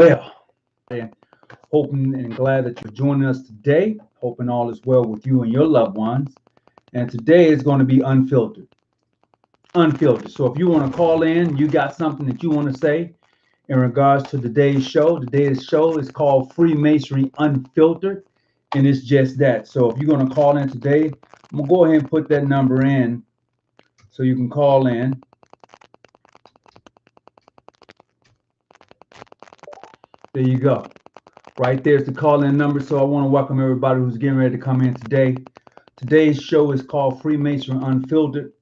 Well, and hoping and glad that you're joining us today. Hoping all is well with you and your loved ones. And today is going to be unfiltered. Unfiltered. So if you want to call in, you got something that you want to say in regards to today's show. Today's show is called Freemasonry Unfiltered, and it's just that. So if you're going to call in today, I'm going to go ahead and put that number in so you can call in. There you go. Right there's the call-in number. So I want to welcome everybody who's getting ready to come in today. Today's show is called Freemasonry Unfiltered.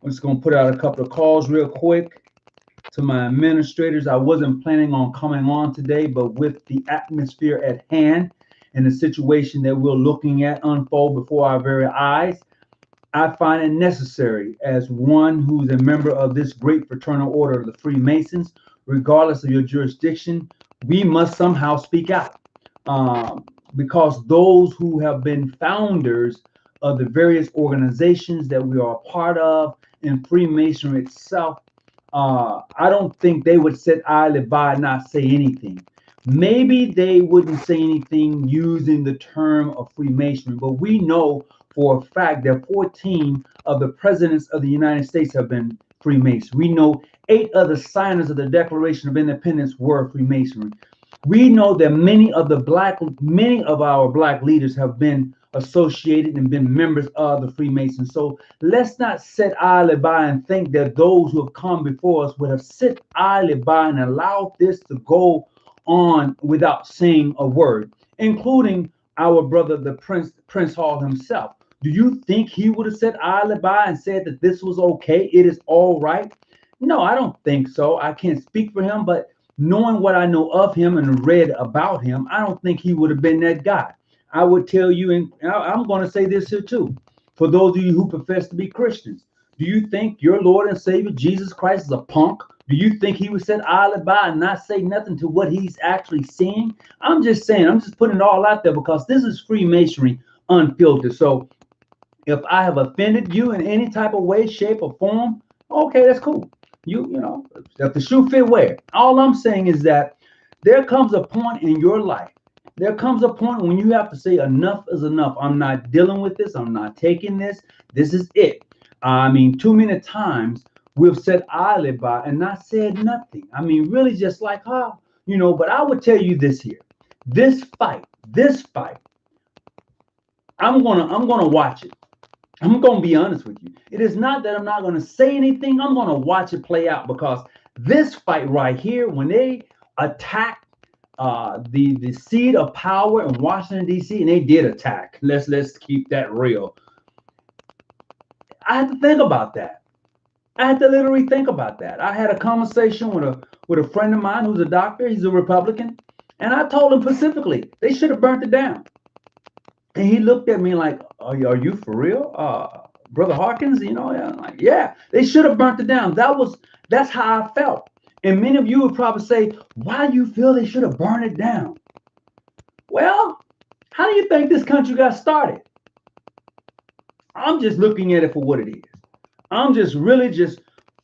I'm just going to put out a couple of calls real quick to my administrators. I wasn't planning on coming on today, but with the atmosphere at hand and the situation that we're looking at unfold before our very eyes, I find it necessary as one who's a member of this great fraternal order of the Freemasons, regardless of your jurisdiction, we must somehow speak out. Because those who have been founders of the various organizations that we are a part of in Freemasonry itself, I don't think they would sit idly by and not say anything. Maybe they wouldn't say anything using the term of Freemasonry, but we know for a fact that 14 of the presidents of the United States have been Freemasons. We know 8 of the signers of the Declaration of Independence were Freemasonry. We know that many of our black leaders have been associated and been members of the Freemasons. So let's not sit idly by and think that those who have come before us would have sit idly by and allowed this to go on without saying a word, including our brother, the Prince Hall himself. Do you think he would have sat idly by and said that this was okay? It is all right? No, I don't think so. I can't speak for him, but knowing what I know of him and read about him, I don't think he would have been that guy. I would tell you, and I'm going to say this here too, for those of you who profess to be Christians, do you think your Lord and Savior Jesus Christ is a punk? Do you think he would sit idly by and not say nothing to what he's actually seeing? I'm just saying, I'm just putting it all out there because this is Freemasonry Unfiltered. So if I have offended you in any type of way, shape, or form, okay, that's cool. You know, if the shoe fit, wear it. All I'm saying is that there comes a point in your life. There comes a point when you have to say enough is enough. I'm not dealing with this. I'm not taking this. This is it. I mean, too many times we've said idly by and not said nothing. I mean, really just like, but I would tell you this here. This fight, I'm gonna watch it. I'm going to be honest with you. It is not that I'm not going to say anything. I'm going to watch it play out because this fight right here, when they attack the seat of power in Washington, D.C., and they did attack. Let's keep that real. I had to think about that. I had to literally think about that. I had a conversation with a friend of mine who's a doctor. He's a Republican. And I told him specifically, they should have burnt it down. And he looked at me like, are you for real? Brother Harkins, and I'm like, yeah, they should have burnt it down. That's how I felt. And many of you would probably say, why do you feel they should have burned it down? Well, how do you think this country got started? I'm just looking at it for what it is. I'm just really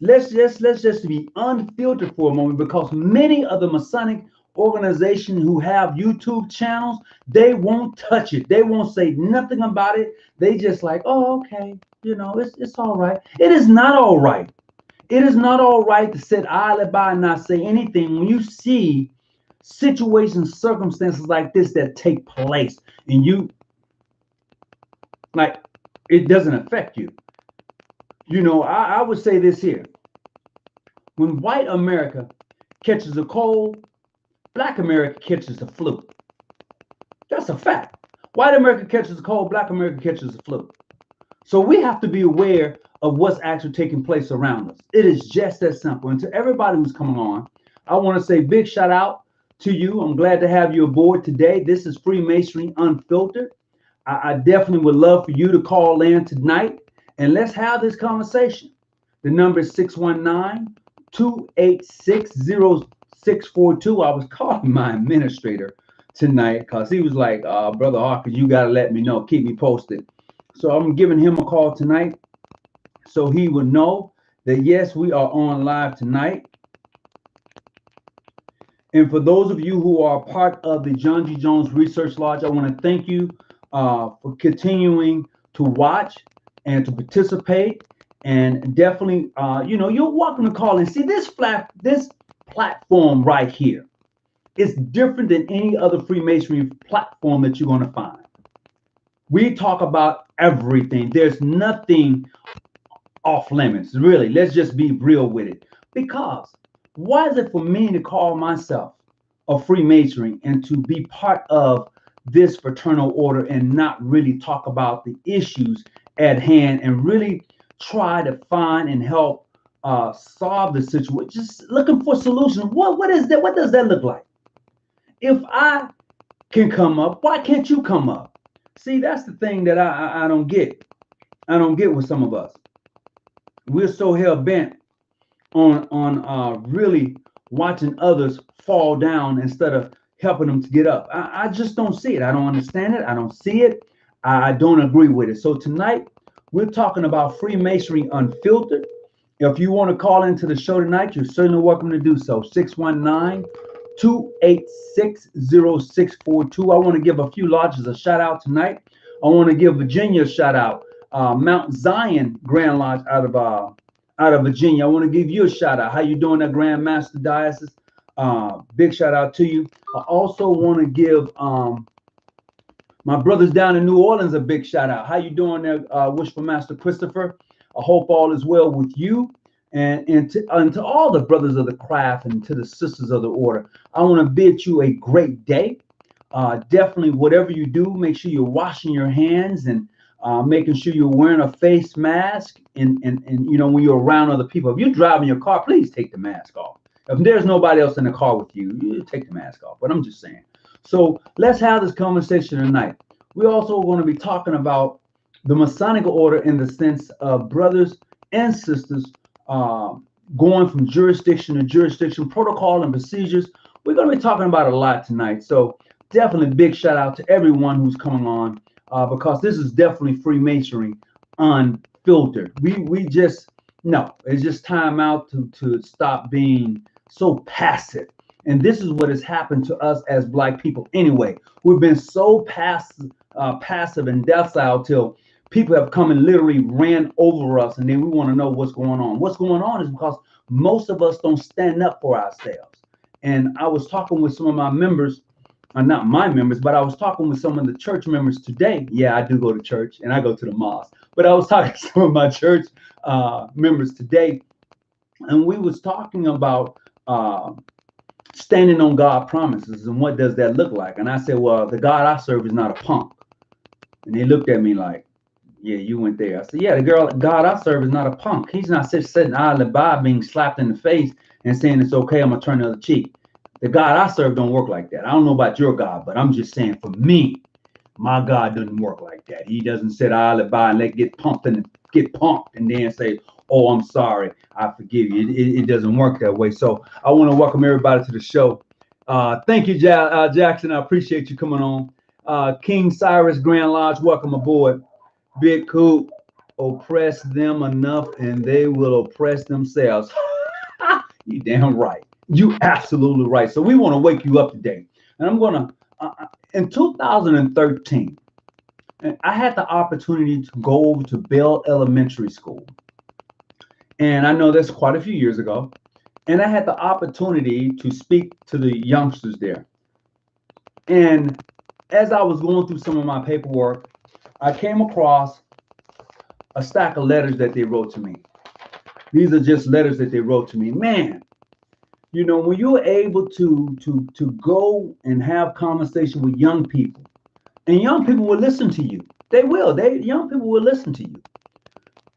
let's just be unfiltered for a moment because many of the Masonic organizations who have YouTube channels, they won't touch it. They won't say nothing about it. They just like, oh, okay, it's all right. It is not all right. It is not all right to sit idly by and not say anything when you see situations, circumstances like this that take place, and it doesn't affect you. I would say this here. When white America catches a cold, Black America catches the flu. That's a fact. White America catches a cold, Black America catches the flu. So we have to be aware of what's actually taking place around us. It is just that simple. And to everybody who's coming on, I want to say big shout out to you. I'm glad to have you aboard today. This is Freemasonry Unfiltered. I definitely would love for you to call in tonight and let's have this conversation. The number is 619-286-0642. I was calling my administrator tonight because he was like, Brother Harkins, you got to let me know. Keep me posted. So I'm giving him a call tonight so he would know that, yes, we are on live tonight. And for those of you who are part of the John G. Jones Research Lodge, I want to thank you for continuing to watch and to participate. And definitely, you're welcome to call and see this platform right here. It's different than any other Freemasonry platform that you're going to find. We talk about everything. There's nothing off limits, really. Let's just be real with it. Because why is it for me to call myself a Freemasonry and to be part of this fraternal order and not really talk about the issues at hand and really try to find and help solve the situation? Just looking for solutions. What is that? What does that look like? If I can come up, why can't you come up? See, that's the thing that I don't get. I don't get with some of us. We're so hell bent on really watching others fall down instead of helping them to get up. I just don't see it. I don't understand it. I don't see it. I don't agree with it. So tonight we're talking about Freemasonry Unfiltered. If you want to call into the show tonight, you're certainly welcome to do so. 619-286-0642. I want to give a few lodges a shout out tonight. I want to give Virginia a shout out. Mount Zion Grand Lodge out of Virginia. I want to give you a shout out. How you doing there, Grandmaster Diocese? Big shout out to you. I also want to give my brothers down in New Orleans a big shout out. How you doing there, Wishful Master Christopher? I hope all is well with you. And to all the brothers of the craft and to the sisters of the order, I want to bid you a great day. Definitely, whatever you do, make sure you're washing your hands and making sure you're wearing a face mask. And when you're around other people, if you're driving your car, please take the mask off. If there's nobody else in the car with you, you take the mask off. But I'm just saying. So let's have this conversation tonight. We're also going to be talking about the Masonic order in the sense of brothers and sisters going from jurisdiction to jurisdiction, protocol and procedures. We're going to be talking about a lot tonight. So definitely big shout out to everyone who's coming on because this is definitely Freemasonry Unfiltered. We just, no, it's just time out to stop being so passive. And this is what has happened to us as Black people anyway. We've been so passive and docile till people have come and literally ran over us, and then we want to know what's going on. What's going on is because most of us don't stand up for ourselves. And I was talking with some of my members, not my members, but I was talking with some of the church members today. Yeah, I do go to church and I go to the mosque, but I was talking to some of my church members today, and we was talking about standing on God promises and what does that look like. And I said, well, the God I serve is not a punk. And they looked at me like, yeah, you went there. I said, yeah, the God I serve is not a punk. He's not sitting idly by being slapped in the face and saying it's okay, I'm gonna turn the other cheek. The God I serve don't work like that. I don't know about your God, but I'm just saying for me, my God doesn't work like that. He doesn't sit idly by and get punked and then say, oh, I'm sorry, I forgive you. It doesn't work that way. So I want to welcome everybody to the show. Thank you, Jackson. I appreciate you coming on. King Cyrus Grand Lodge, welcome aboard. Big Coop, oppress them enough and they will oppress themselves. You damn right. You absolutely right. So we want to wake you up today. And I'm going to, in 2013, I had the opportunity to go over to Bell Elementary School. And I know that's quite a few years ago. And I had the opportunity to speak to the youngsters there. And as I was going through some of my paperwork, I came across a stack of letters that they wrote to me. These are just letters that they wrote to me. Man, when you're able to go and have conversation with young people, and young people will listen to you. They will. Young people will listen to you.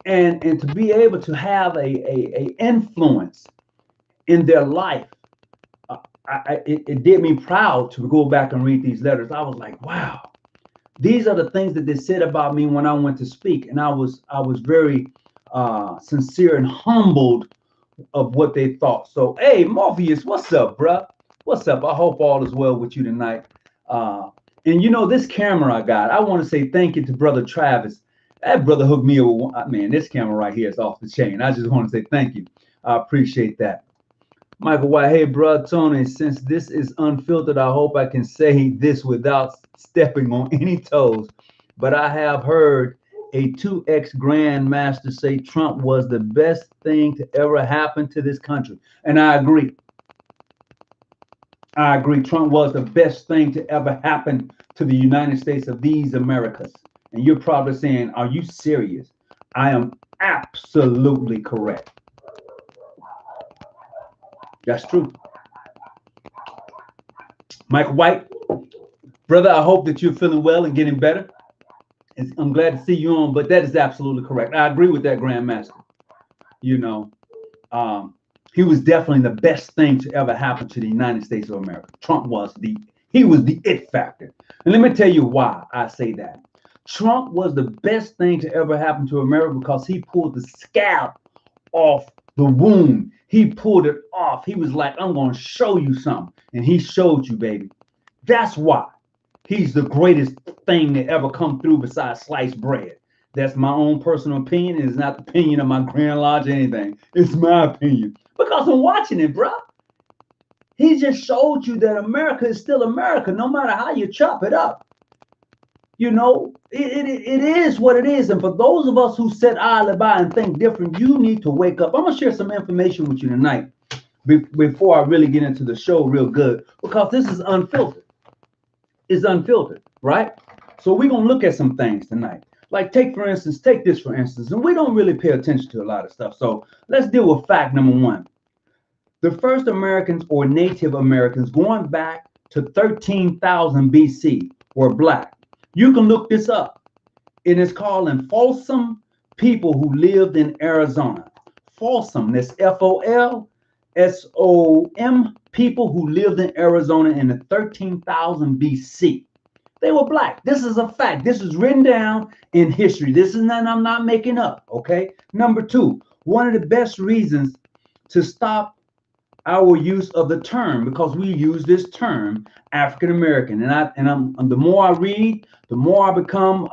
And to be able to have a influence in their life, it did me proud to go back and read these letters. I was like, wow, these are the things that they said about me when I went to speak, and I was very sincere and humbled of what they thought. So, hey, Morpheus, what's up, bruh? What's up? I hope all is well with you tonight. And this camera I got, I want to say thank you to Brother Travis. That brother hooked me up. Man, this camera right here is off the chain. I just want to say thank you. I appreciate that. Michael White, hey, bro, Tony, since this is unfiltered, I hope I can say this without stepping on any toes. But I have heard a 2X Grandmaster say Trump was the best thing to ever happen to this country. And I agree. I agree. Trump was the best thing to ever happen to the United States of these Americas. And you're probably saying, are you serious? I am absolutely correct. That's true. Mike White, brother, I hope that you're feeling well and getting better. I'm glad to see you on, but that is absolutely correct. I agree with that, Grandmaster. You know, he was definitely the best thing to ever happen to the United States of America. Trump was the it factor. And let me tell you why I say that. Trump was the best thing to ever happen to America because he pulled the scab off the wound. He pulled it off. He was like, I'm going to show you something. And he showed you, baby. That's why he's the greatest thing that ever come through besides sliced bread. That's my own personal opinion. It's not the opinion of my Grand Lodge or anything. It's my opinion. Because I'm watching it, bro. He just showed you that America is still America, no matter how you chop it up. You know, it is what it is. And for those of us who sit idly by and think different, you need to wake up. I'm going to share some information with you tonight before I really get into the show real good, because this is unfiltered. It's unfiltered, right? So we're going to look at some things tonight. Like take this for instance, and we don't really pay attention to a lot of stuff. So let's deal with fact number one. The first Americans or Native Americans going back to 13,000 BC were black. You can look this up. It is called an Folsom people who lived in Arizona. Folsom, that's Folsom people who lived in Arizona in the 13,000 BC. They were black. This is a fact. This is written down in history. This is nothing I'm not making up, okay? Number two, one of the best reasons to stop our use of the term, because we use this term African American, and the more I read, the more I become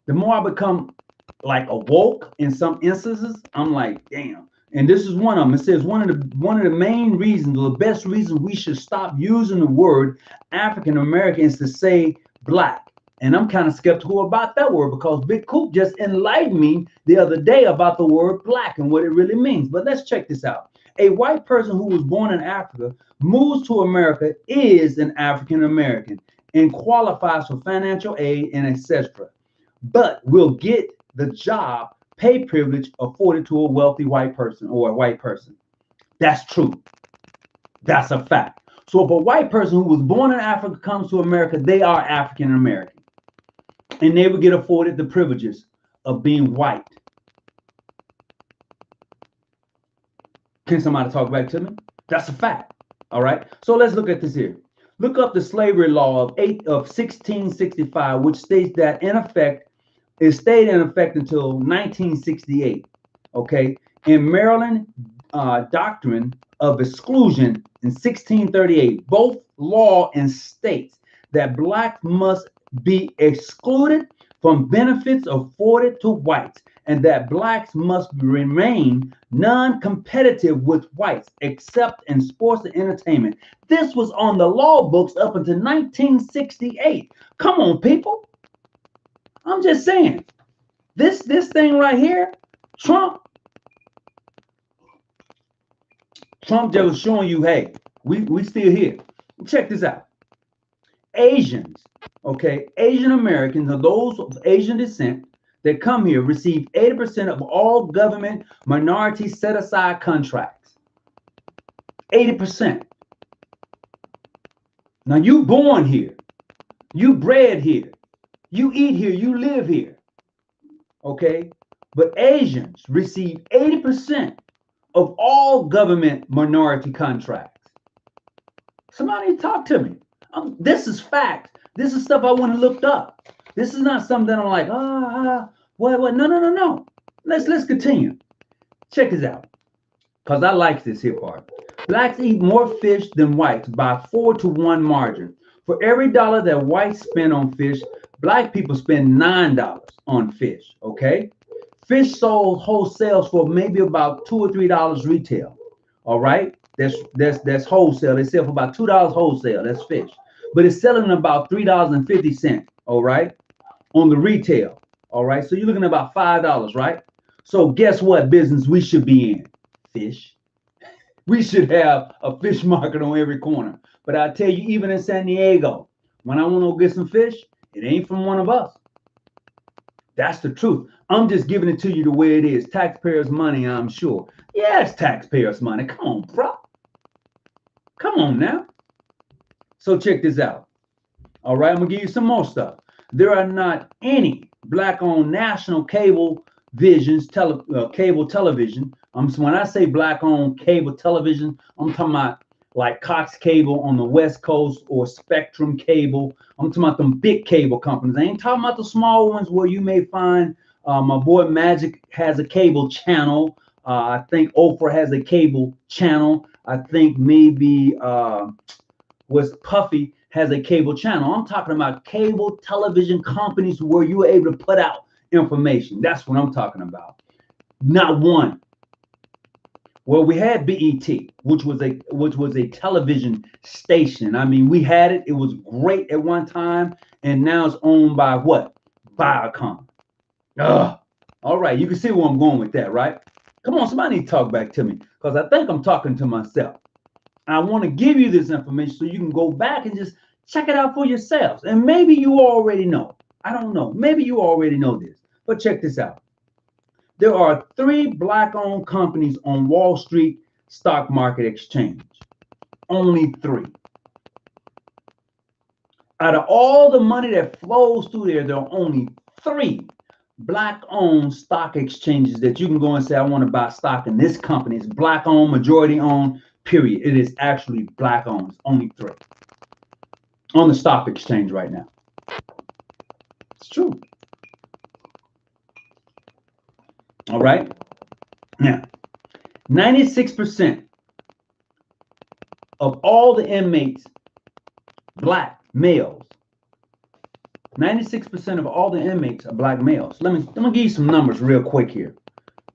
the more I become like awoke in some instances. I'm like, damn. And this is one of them. It says one of the main reasons, the best reason we should stop using the word African American is to say black. And I'm kind of skeptical about that word because Big Coop just enlightened me the other day about the word black and what it really means. But let's check this out. A white person who was born in Africa, moves to America, is an African American and qualifies for financial aid and etc. But will get the job pay privilege afforded to a wealthy white person or a white person. That's true. That's a fact. So if a white person who was born in Africa comes to America, they are African American. And they would get afforded the privileges of being white. Can somebody talk back to me? That's a fact. All right. So let's look at this here. Look up the slavery law of 1665, which states that it stayed in effect until 1968. Okay. In Maryland doctrine of exclusion in 1638, both law and states that blacks must be excluded from benefits afforded to whites, and that blacks must remain non-competitive with whites except in sports and entertainment. This was on the law books up until 1968. Come on, people. I'm just saying. This thing right here, Trump just was showing you, hey, we still here. Check this out. Asians, okay, Asian Americans, or those of Asian descent that come here, receive 80% of all government minority set-aside contracts. 80%. Now, you born here. You bred here. You eat here. You live here. Okay? But Asians receive 80% of all government minority contracts. Somebody talk to me. This is fact. This is stuff I want to look up. This is not something that I'm like, what? No. Let's continue. Check this out. Because I like this here part. Blacks eat more fish than whites by 4-to-1 margin. For every dollar that whites spend on fish, black people spend $9 on fish. Okay? Fish sold wholesale for maybe about $2 or $3 retail. All right, that's wholesale. They sell for about $2 wholesale. That's fish, but it's selling about $3.50. All right, on the retail. All right, so you're looking at about $5, right? So guess what business we should be in? Fish. We should have a fish market on every corner. But I tell you, even in San Diego, when I want to go get some fish, it ain't from one of us. That's the truth. I'm just giving it to you the way it is. Taxpayers' money, I'm sure. Yeah, it's taxpayers' money. Come on, bro. Come on now. So check this out. All right, I'm going to give you some more stuff. There are not any black-owned national cable television. When I say black-owned cable television, I'm talking about like Cox Cable on the West Coast or Spectrum Cable. I'm talking about them big cable companies. I ain't talking about the small ones where you may find my boy Magic has a cable channel. I think Oprah has a cable channel. I think maybe was Puffy has a cable channel. I'm talking about cable television companies where you are able to put out information. That's what I'm talking about. Not one. Well, we had BET, which was a television station. I mean, we had it. It was great at one time, and now it's owned by what? Viacom. Ugh. All right, you can see where I'm going with that, right? Come on, somebody need to talk back to me, because I think I'm talking to myself. I want to give you this information so you can go back and just check it out for yourselves. And maybe you already know. I don't know. Maybe you already know this. But check this out. There are 3 black-owned companies on Wall Street Stock Market Exchange. Only 3. Out of all the money that flows through there are only 3 black-owned stock exchanges that you can go and say, I want to buy stock in this company. It's black-owned, majority-owned, period. It is actually black-owned. It's only 3 on the stock exchange right now. It's true. All right. Now, 96% of all the inmates, black males. 96% of all the inmates are black males. Let me give you some numbers real quick here.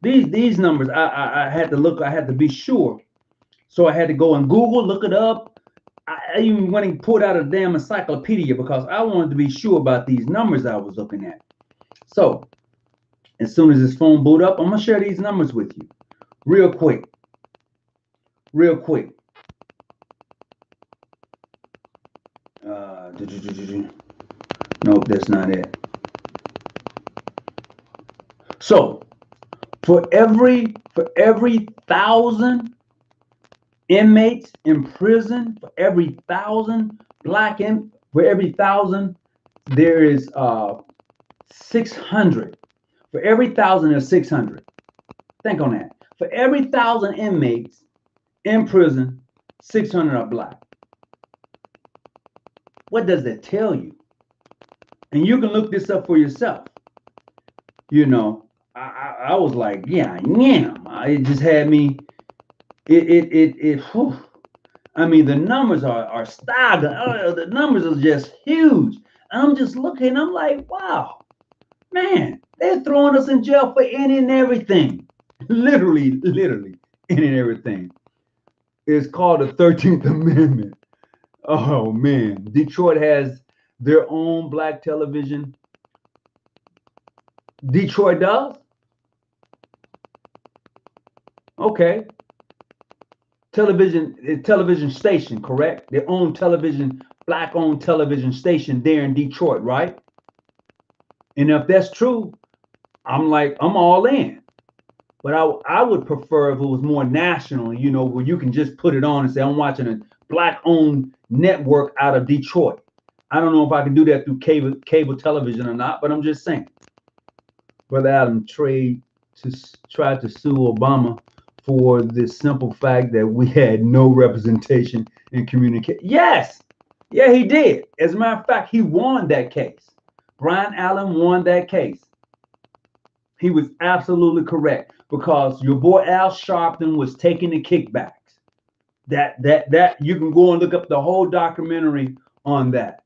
These numbers, I had to look. I had to be sure. So I had to go and Google, look it up. I even went and pulled out a damn encyclopedia because I wanted to be sure about these numbers I was looking at. So as soon as this phone boot up, I'm going to share these numbers with you real quick. Real quick. Nope, that's not it. So for every 1,000 inmates in prison, for every 1,000 for every 1,000 there is 600. For every 1,000 there's 600. Think on that. For every 1,000 inmates in prison, 600 are black. What does that tell you? And you can look this up for yourself. You know, I was like, yeah. It just had me. Whew. I mean, the numbers are staggering. The numbers are just huge. And I'm just looking. I'm like, wow, man, they're throwing us in jail for any and everything. Literally, any and everything. It's called the 13th Amendment. Oh man, Detroit has their own black television. Detroit does? Okay. Television station, correct? Their own black-owned television station there in Detroit, right? And if that's true, I'm all in. But I would prefer if it was more national, you know, where you can just put it on and say, I'm watching a black-owned network out of Detroit. I don't know if I can do that through cable television or not, but I'm just saying. Brother Adam tried to sue Obama for the simple fact that we had no representation in communication. Yes, yeah, he did. As a matter of fact, he won that case. Brian Allen won that case. He was absolutely correct because your boy Al Sharpton was taking the kickbacks. That you can go and look up the whole documentary on that.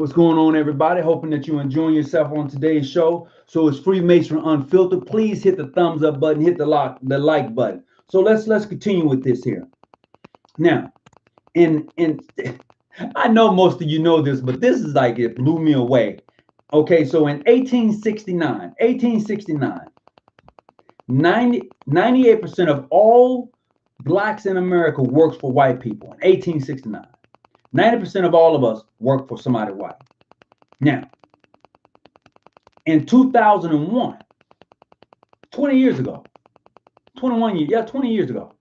What's going on, everybody? Hoping that you're enjoying yourself on today's show. So it's Freemasonry Unfiltered. Please hit the thumbs up button, hit the like button. So let's continue with this here. Now, in I know most of you know this, but this is like it blew me away. Okay, so in 1869, 98% of all blacks in America works for white people in 1869. 90% of all of us work for somebody white. Now, in 2001, 20 years ago, 21 years, yeah, 20 years ago,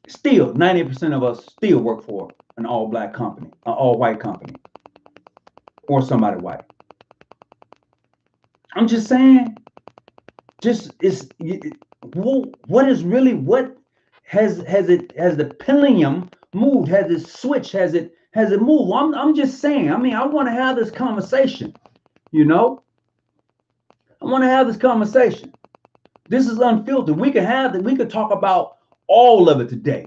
still 90% of us still work for an all-black company, an all-white company, or somebody white. I'm just saying, what is really, what has the pendulum moved? Has it switched? Has it moved? I'm just saying. I mean, I want to have this conversation. You know, I want to have this conversation. This is unfiltered. We can have that. We could talk about all of it today.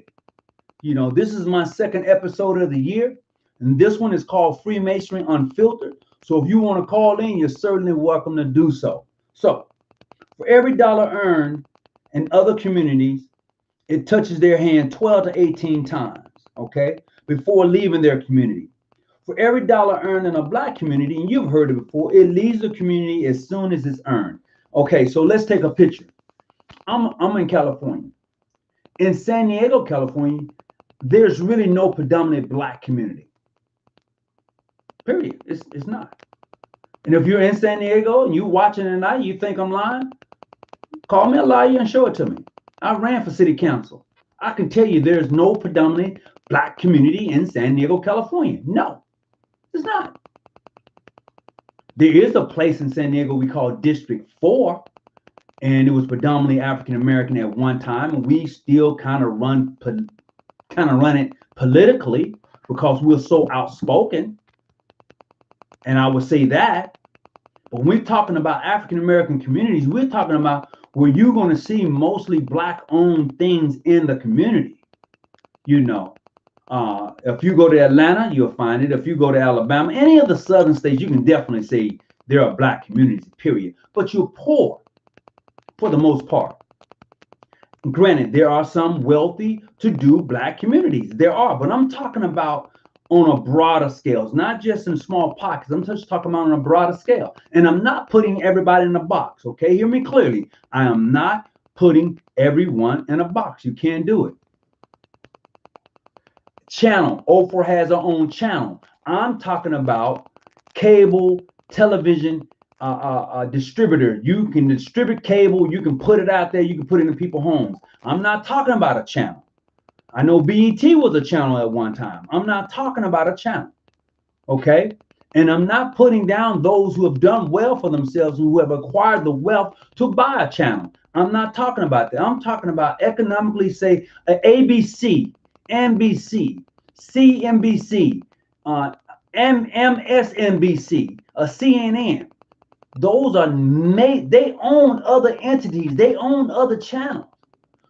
You know, this is my second episode of the year, and this one is called Freemasonry Unfiltered. So if you want to call in, you're certainly welcome to do so. So for every dollar earned in other communities, it touches their hand 12 to 18 times, okay, before leaving their community. For every dollar earned in a black community, and you've heard it before, it leaves the community as soon as it's earned. Okay, so let's take a picture. I'm in California. In San Diego, California, there's really no predominant black community. Period. It's not. And if you're in San Diego and you're watching tonight, you think I'm lying, call me a liar and show it to me. I ran for city council. I can tell you there's no predominant black community in San Diego, California. No, it's not. There is a place in San Diego we call District 4, and it was predominantly African American at one time, and we still kind of run it politically because we're so outspoken. And I would say that. But when we're talking about African American communities, we're talking about where you're going to see mostly black-owned things in the community. You know, if you go to Atlanta, you'll find it. If you go to Alabama, any of the southern states, you can definitely say there are black communities, period. But you're poor for the most part. Granted, there are some wealthy, to-do black communities. There are, but I'm talking about on a broader scale, not just in small pockets. I'm just talking about on a broader scale. And I'm not putting everybody in a box, okay? Hear me clearly. I am not putting everyone in a box. You can't do it. Channel. Oprah has her own channel. I'm talking about cable, television, distributor. You can distribute cable. You can put it out there. You can put it in people's homes. I'm not talking about a channel. I know BET was a channel at one time. I'm not talking about a channel, okay? And I'm not putting down those who have done well for themselves, who have acquired the wealth to buy a channel. I'm not talking about that. I'm talking about economically, say, ABC, NBC, CNBC, MSNBC, CNN. Those are they own other entities. They own other channels.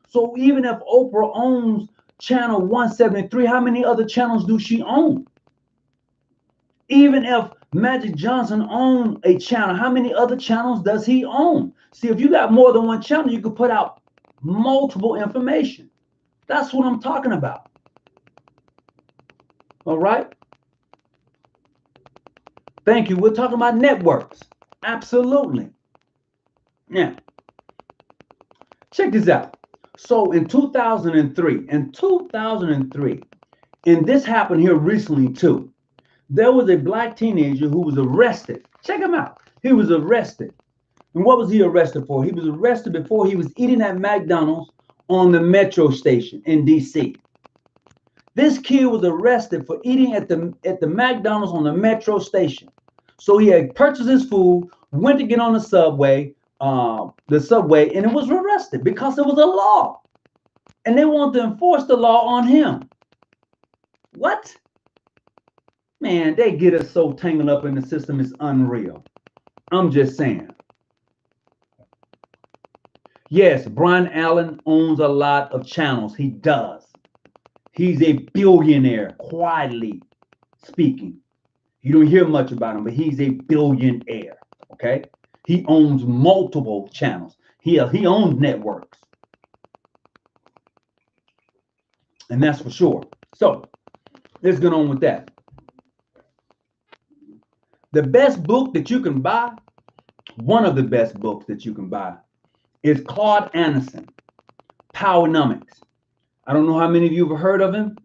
So even if Oprah owns Channel 173, how many other channels do she own? Even if Magic Johnson owned a channel, how many other channels does he own? See, if you got more than one channel, you could put out multiple information. That's what I'm talking about. All right? Thank you. We're talking about networks. Absolutely. Now, check this out. So in 2003, and this happened here recently too, there was a black teenager who was arrested. Check him out. He was arrested. And what was he arrested for? He was arrested before he was eating at McDonald's on the metro station in DC. This kid was arrested for eating at the McDonald's on the metro station. So he had purchased his food, went to get on the subway, and it was arrested because it was a law. And they want to enforce the law on him. What? Man, they get us so tangled up in the system, it's unreal. I'm just saying. Yes, Brian Allen owns a lot of channels. He does. He's a billionaire, quietly speaking. You don't hear much about him, but he's a billionaire. Okay, he owns multiple channels. He owns networks, and that's for sure. So let's get on with that. The best book that you can buy, one of the best books that you can buy, is Claude Anderson, Powernomics. I don't know how many of you have heard of him,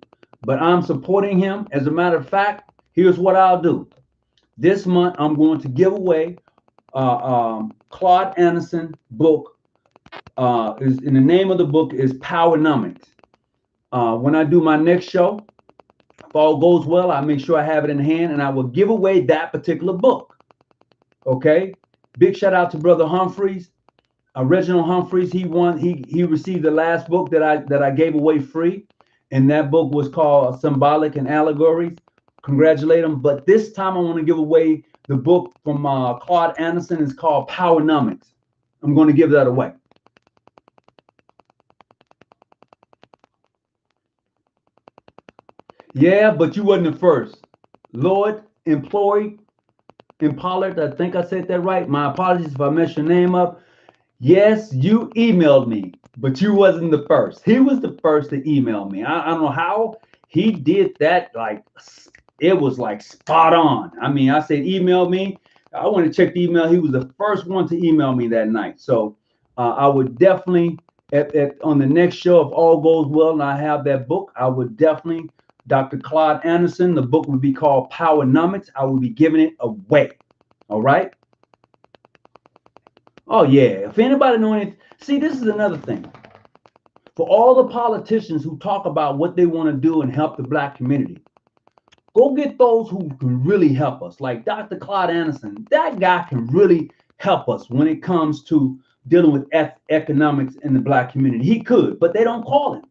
but I'm supporting him. As a matter of fact, here's what I'll do. This month, I'm going to give away Claude Anderson book. The name of the book is Powernomics. When I do my next show, if all goes well, I'll make sure I have it in hand, and I will give away that particular book. Okay? Big shout out to Brother Humphreys. Reginald Humphreys, he received the last book that I gave away free, and that book was called Symbolic and Allegories. Congratulate him. But this time I want to give away the book from Claude Anderson. It's called Powernomics. I'm going to give that away. Yeah, but you wasn't the first. Lord Employed Pollard, I think I said that right. My apologies if I messed your name up. Yes, you emailed me, but you wasn't the first. He was the first to email me. I don't know how he did that. Like, it was like spot on. I mean, I said, email me. I want to check the email. He was the first one to email me that night. So I would definitely, on the next show, if all goes well and I have that book, I would definitely, Dr. Claude Anderson, the book would be called Powernomics. I will be giving it away. All right. Oh, yeah. If anybody know anything, see, this is another thing. For all the politicians who talk about what they want to do and help the Black community, go get those who can really help us. Like Dr. Claude Anderson, that guy can really help us when it comes to dealing with economics in the Black community. He could, but they don't call him.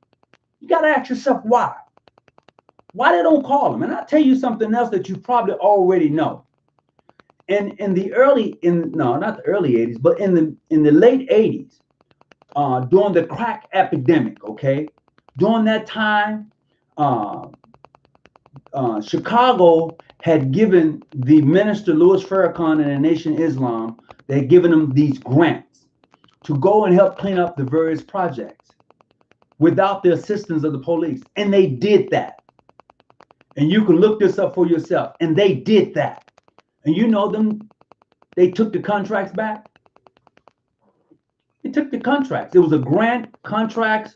You got to ask yourself why. Why they don't call him? And I'll tell you something else that you probably already know. And not the early 80s, but in the late 80s, during the crack epidemic, okay, during that time, Chicago had given the minister Louis Farrakhan and the Nation Islam, they had given them these grants to go and help clean up the various projects without the assistance of the police. And they did that. And you can look this up for yourself. And they did that. And you know them, they took the contracts back. They took the contracts. It was a grant, contracts.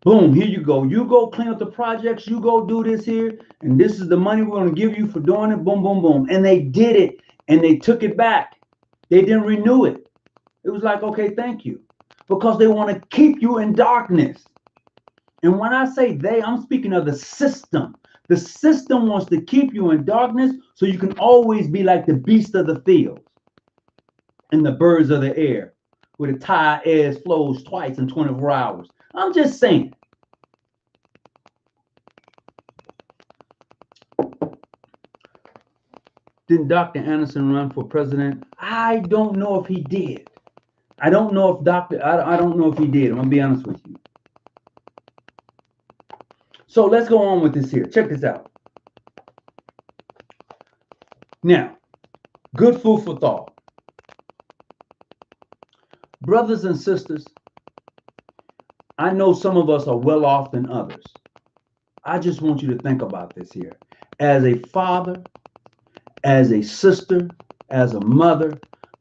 Boom, here you go. You go clean up the projects. You go do this here. And this is the money we're going to give you for doing it. Boom, boom, boom. And they did it. And they took it back. They didn't renew it. It was like, okay, thank you. Because they want to keep you in darkness. And when I say they, I'm speaking of the system. The system wants to keep you in darkness so you can always be like the beast of the field and the birds of the air, where the tide air flows twice in 24 hours. I'm just saying. Didn't Dr. Anderson run for president? I don't know if he did. I don't know if I don't know if he did. I'm going to be honest with you. So let's go on with this here. Check this out. Now, good food for thought. Brothers and sisters, I know some of us are well off than others. I just want you to think about this here. As a father, as a sister, as a mother,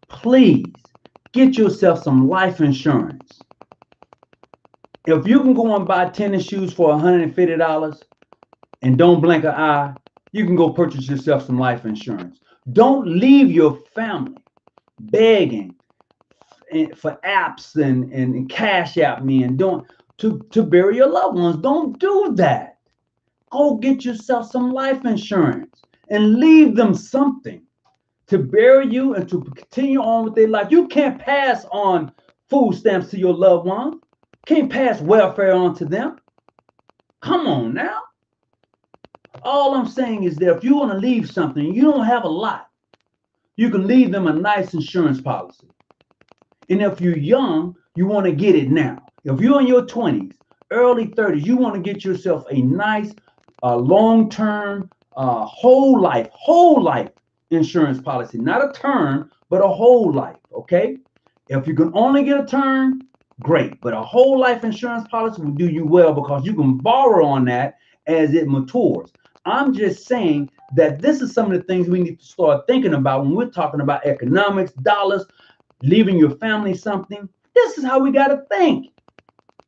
please get yourself some life insurance. If you can go and buy tennis shoes for $150 and don't blink an eye, you can go purchase yourself some life insurance. Don't leave your family begging for apps and cash app me and to bury your loved ones. Don't do that. Go get yourself some life insurance and leave them something to bury you and to continue on with their life. You can't pass on food stamps to your loved ones. Can't pass welfare on to them. Come on now. All I'm saying is that if you want to leave something, you don't have a lot, you can leave them a nice insurance policy. And if you're young, you want to get it now. If you're in your 20s, early 30s, you want to get yourself a nice long-term whole life insurance policy, not a term, but a whole life. Okay. If you can only get a term, great. But a whole life insurance policy will do you well because you can borrow on that as it matures. I'm just saying that this is some of the things we need to start thinking about when we're talking about economics, dollars, leaving your family something. This is how we got to think.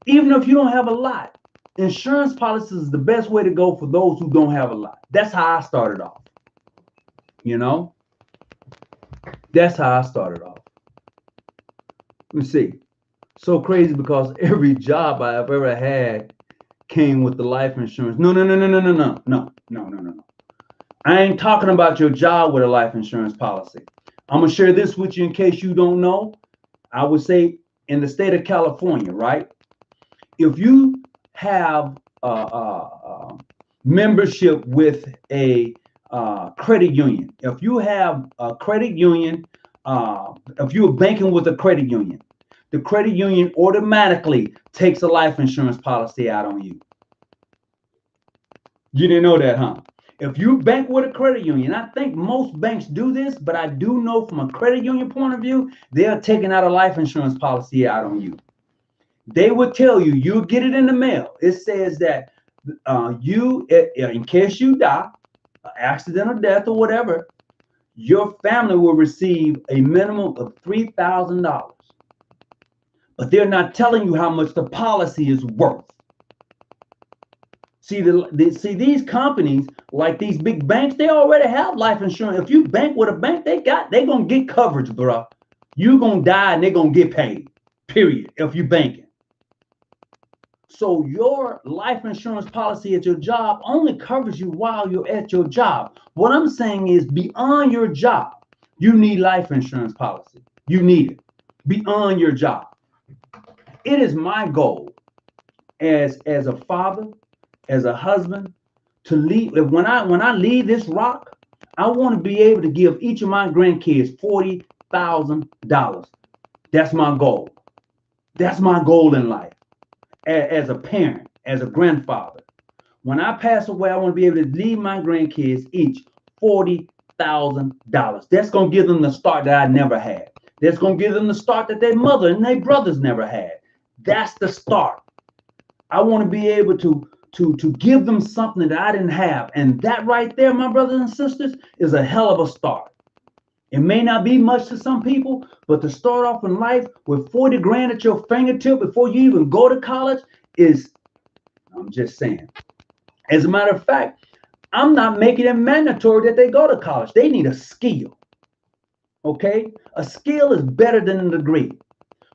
Even if you don't have a lot, insurance policies is the best way to go for those who don't have a lot. That's how I started off. You know, that's how I started off. Let me see. So crazy because every job I've ever had came with the life insurance. No. I ain't talking about your job with a life insurance policy. I'm going to share this with you in case you don't know. I would say in the state of California, right? If you have membership with a credit union, if you have a credit union, if you're banking with a credit union, the credit union automatically takes a life insurance policy out on you. You didn't know that, huh? If you bank with a credit union, I think most banks do this, but I do know from a credit union point of view, they're taking out a life insurance policy out on you. They would tell you, you'll get it in the mail. It says that in case you die, accidental death or whatever, your family will receive a minimum of $3,000. But they're not telling you how much the policy is worth. See, these companies, like these big banks, they already have life insurance. If you bank with a bank, they're gonna get coverage, bro. You're gonna die and they're gonna get paid. Period. If you're banking. So your life insurance policy at your job only covers you while you're at your job. What I'm saying is beyond your job, you need life insurance policy. You need it beyond your job. It is my goal as a father, as a husband, to leave. When I leave this rock, I want to be able to give each of my grandkids $40,000. That's my goal. That's my goal in life. As a parent, as a grandfather, when I pass away, I want to be able to leave my grandkids each $40,000. That's going to give them the start that I never had. That's going to give them the start that their mother and their brothers never had. That's the start. I want to be able to give them something that I didn't have. And that right there, my brothers and sisters, is a hell of a start. It may not be much to some people, but to start off in life with 40 grand at your fingertip before you even go to college is, I'm just saying. As a matter of fact, I'm not making it mandatory that they go to college. They need a skill. Okay? A skill is better than a degree.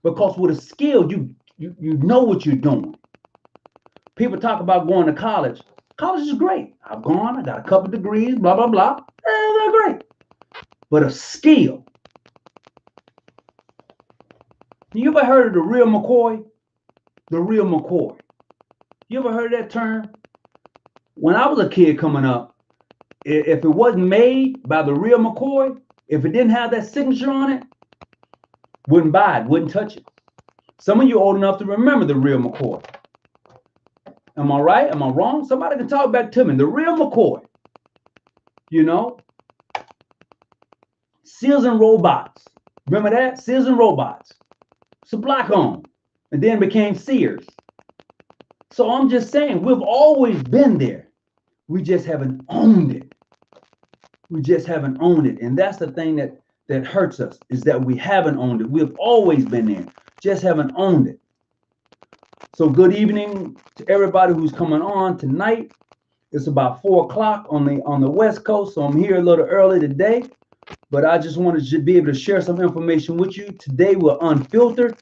Because with a skill, you know what you're doing. People talk about going to college. College is great. I've gone, I got a couple degrees, blah, blah, blah. They're great. But a skill. You ever heard of the real McCoy? The real McCoy. You ever heard of that term? When I was a kid coming up, if it wasn't made by the real McCoy, if it didn't have that signature on it, wouldn't buy it, wouldn't touch it. Some of you old enough to remember the real McCoy. Am I right? Am I wrong? Somebody can talk back to me. The real McCoy. You know? Seals and Robots. Remember that? Seals and Robots. It's a black owned. And then became Sears. So I'm just saying, we've always been there. We just haven't owned it. We just haven't owned it. And that's the thing that hurts us, is that we haven't owned it. We've always been there. Just haven't owned it. So good evening to everybody who's coming on tonight. It's about 4 o'clock on the West Coast, so I'm here a little early today. But I just wanted to be able to share some information with you. Today we're unfiltered.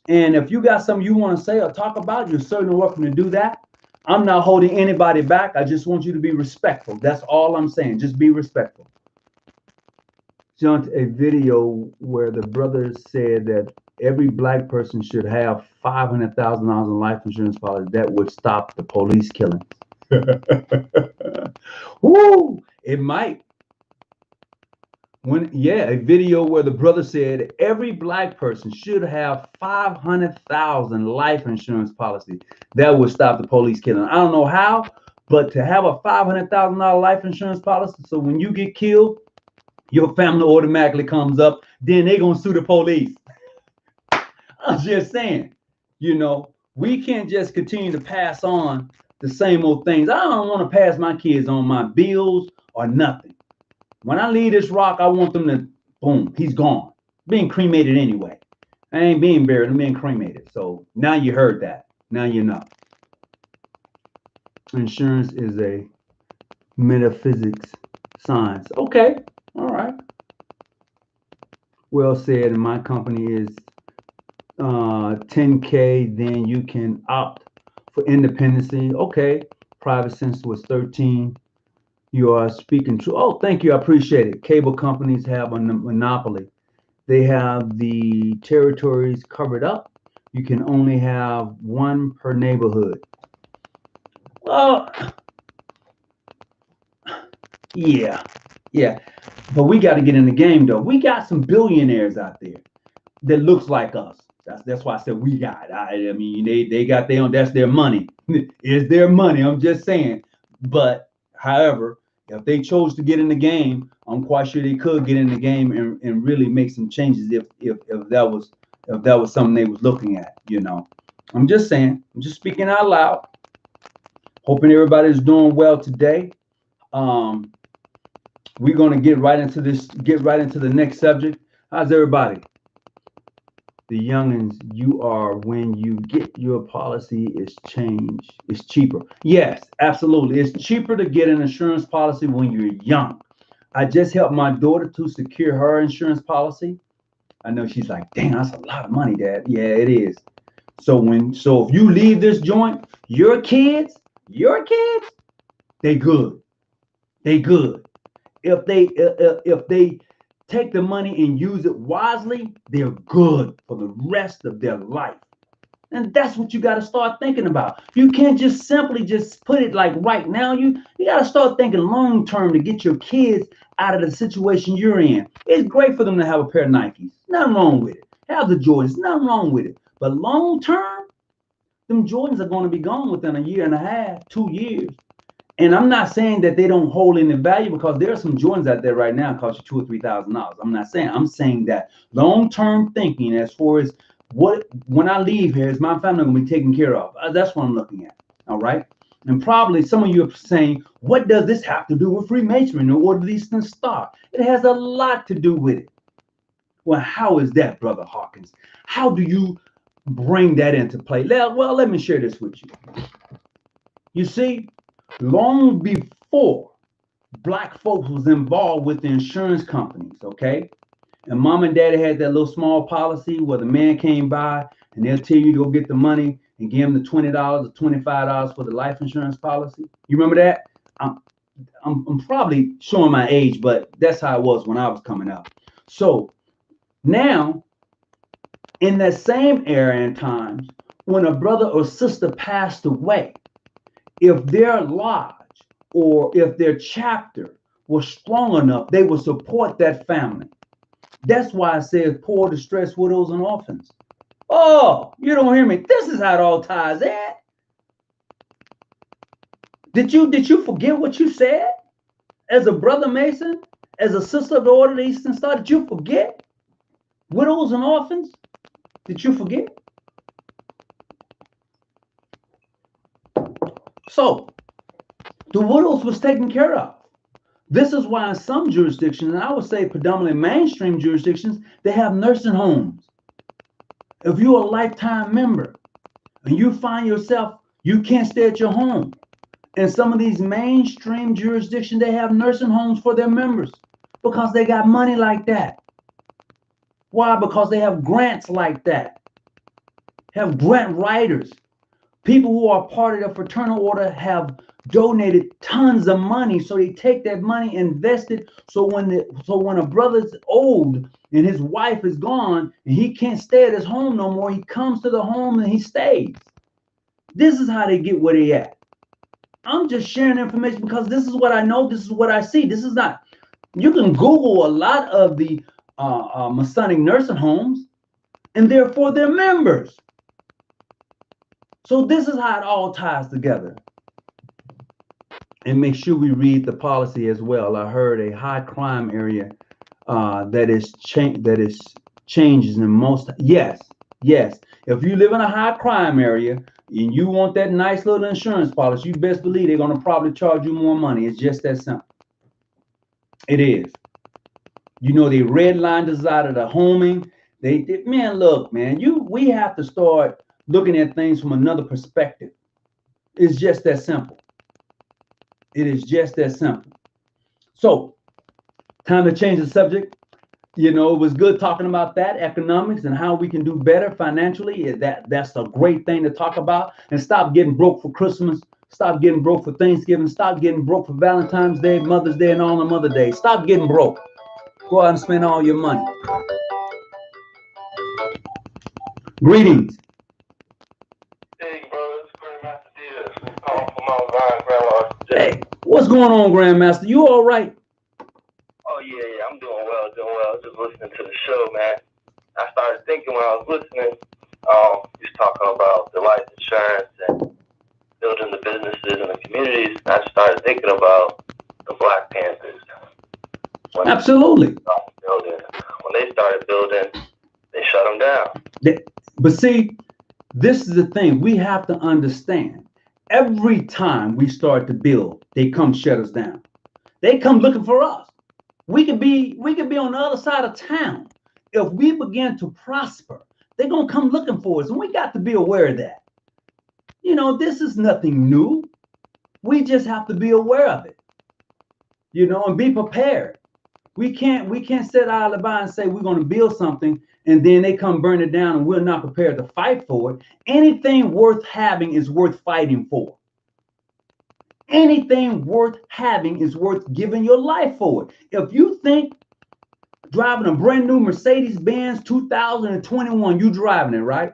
And if you got something you want to say or talk about, you're certainly welcome to do that. I'm not holding anybody back. I just want you to be respectful. That's all I'm saying. Just be respectful. Jumped a video where the brother said that every black person should have $500,000 in life insurance policy that would stop the police killings. Woo! It might. A video where the brother said every black person should have 500,000 life insurance policy that would stop the police killing. I don't know how, But to have a $500,000 life insurance policy, so when you get killed, your family automatically comes up, then they're going to sue the police. I'm just saying, we can't just continue to pass on the same old things. I don't want to pass my kids on my bills or nothing. When I leave this rock, I want them to, boom, he's gone. Being cremated anyway. I ain't being buried, I'm being cremated. So now you heard that. Now you know. Insurance is a metaphysics science. Okay, all right. Well said, and my company is 10K, then you can opt for independency. Okay, private since was 13. You are speaking true. Oh, thank you. I appreciate it. Cable companies have a monopoly. They have the territories covered up. You can only have one per neighborhood. Well, yeah. But we got to get in the game, though. We got some billionaires out there that looks like us. That's why I said we got. I mean, they got their own. That's their money. It's their money. I'm just saying. But however, if they chose to get in the game, I'm quite sure they could get in the game and really make some changes if that was something they was looking at. I'm just saying. I'm just speaking out loud. Hoping everybody's doing well today. We're gonna get right into the next subject. How's everybody? The youngins, you are when you get your policy is changed. It's cheaper. Yes, absolutely. It's cheaper to get an insurance policy when you're young. I just helped my daughter to secure her insurance policy. I know she's like, dang, that's a lot of money, Dad. Yeah, it is. So if you leave this joint, your kids, they good. They good. If they take the money and use it wisely, they're good for the rest of their life. And that's what you got to start thinking about. You can't just simply just put it like right now. You got to start thinking long term to get your kids out of the situation you're in. It's great for them to have a pair of Nikes. Nothing wrong with it. Have the Jordans. Nothing wrong with it. But long term, them Jordans are going to be gone within a year and a half, 2 years. And I'm not saying that they don't hold any value, because there are some Jordans out there right now cost you $2,000 or $3,000. I'm not saying. I'm saying that long-term thinking, as far as when I leave here, is my family going to be taken care of? That's what I'm looking at. All right. And probably some of you are saying, what does this have to do with Freemasonry, or where do these things start? It has a lot to do with it. Well, how is that, Brother Hawkins? How do you bring that into play? Well, let me share this with you. You see, long before black folks was involved with the insurance companies, okay? And mom and daddy had that little small policy where the man came by and they'll tell you to go get the money and give him the $20 or $25 for the life insurance policy. You remember that? I'm probably showing my age, but that's how it was when I was coming up. So now, in that same era and times, when a brother or sister passed away, if their lodge or if their chapter was strong enough, they would support that family. That's why I said poor, distressed widows and orphans. Oh, you don't hear me. This is how it all ties in. Did you forget what you said? As a brother Mason, as a sister of the Order of the Eastern Star, did you forget? Widows and orphans? Did you forget? So, the widows was taken care of. This is why in some jurisdictions, and I would say predominantly mainstream jurisdictions, they have nursing homes. If you're a lifetime member and you find yourself, you can't stay at your home. In some of these mainstream jurisdictions, they have nursing homes for their members because they got money like that. Why? Because they have grants like that. Have grant writers. People who are part of the fraternal order have donated tons of money, so they take that money, invest it, so when a brother's old and his wife is gone and he can't stay at his home no more, he comes to the home and he stays. This is how they get where they at. I'm just sharing information because this is what I know, this is what I see. This is not, you can Google a lot of the Masonic nursing homes, and therefore they're members. So this is how it all ties together. and make sure we read the policy as well. I heard a high crime area that is changes in most. Yes, yes. If you live in a high crime area and you want that nice little insurance policy, you best believe they're going to probably charge you more money. It's just that simple. It is. You know, they redlined us out of the homing. They did, man. Look, man. We have to start looking at things from another perspective. It's just that simple. It is just that simple. So, time to change the subject. You know, it was good talking about that, economics and how we can do better financially. That's a great thing to talk about. And stop getting broke for Christmas. Stop getting broke for Thanksgiving. Stop getting broke for Valentine's Day, Mother's Day, and all the other days. Stop getting broke. Go out and spend all your money. Greetings. Hey, bro, it's Grandmaster. Calling from Mount Zion, Grandmaster. Hey, what's going on, Grandmaster? You all right? Oh, yeah, I'm doing well, Just listening to the show, man. I started thinking when I was listening, you was talking about the life insurance and building the businesses and the communities. I just started thinking about the Black Panthers. Absolutely. When they started building, they shut them down. But see, this is the thing we have to understand. Every time we start to build, they come shut us down. They come looking for us. We could be on the other side of town. If we begin to prosper, they're gonna come looking for us, and we got to be aware of that. You know, this is nothing new. We just have to be aware of it. You know, and be prepared. We can't sit out of the by and say we're gonna build something, and then they come burn it down, and we're not prepared to fight for it. Anything worth having is worth fighting for. Anything worth having is worth giving your life for it. If you think driving a brand new Mercedes-Benz 2021, you driving it, right?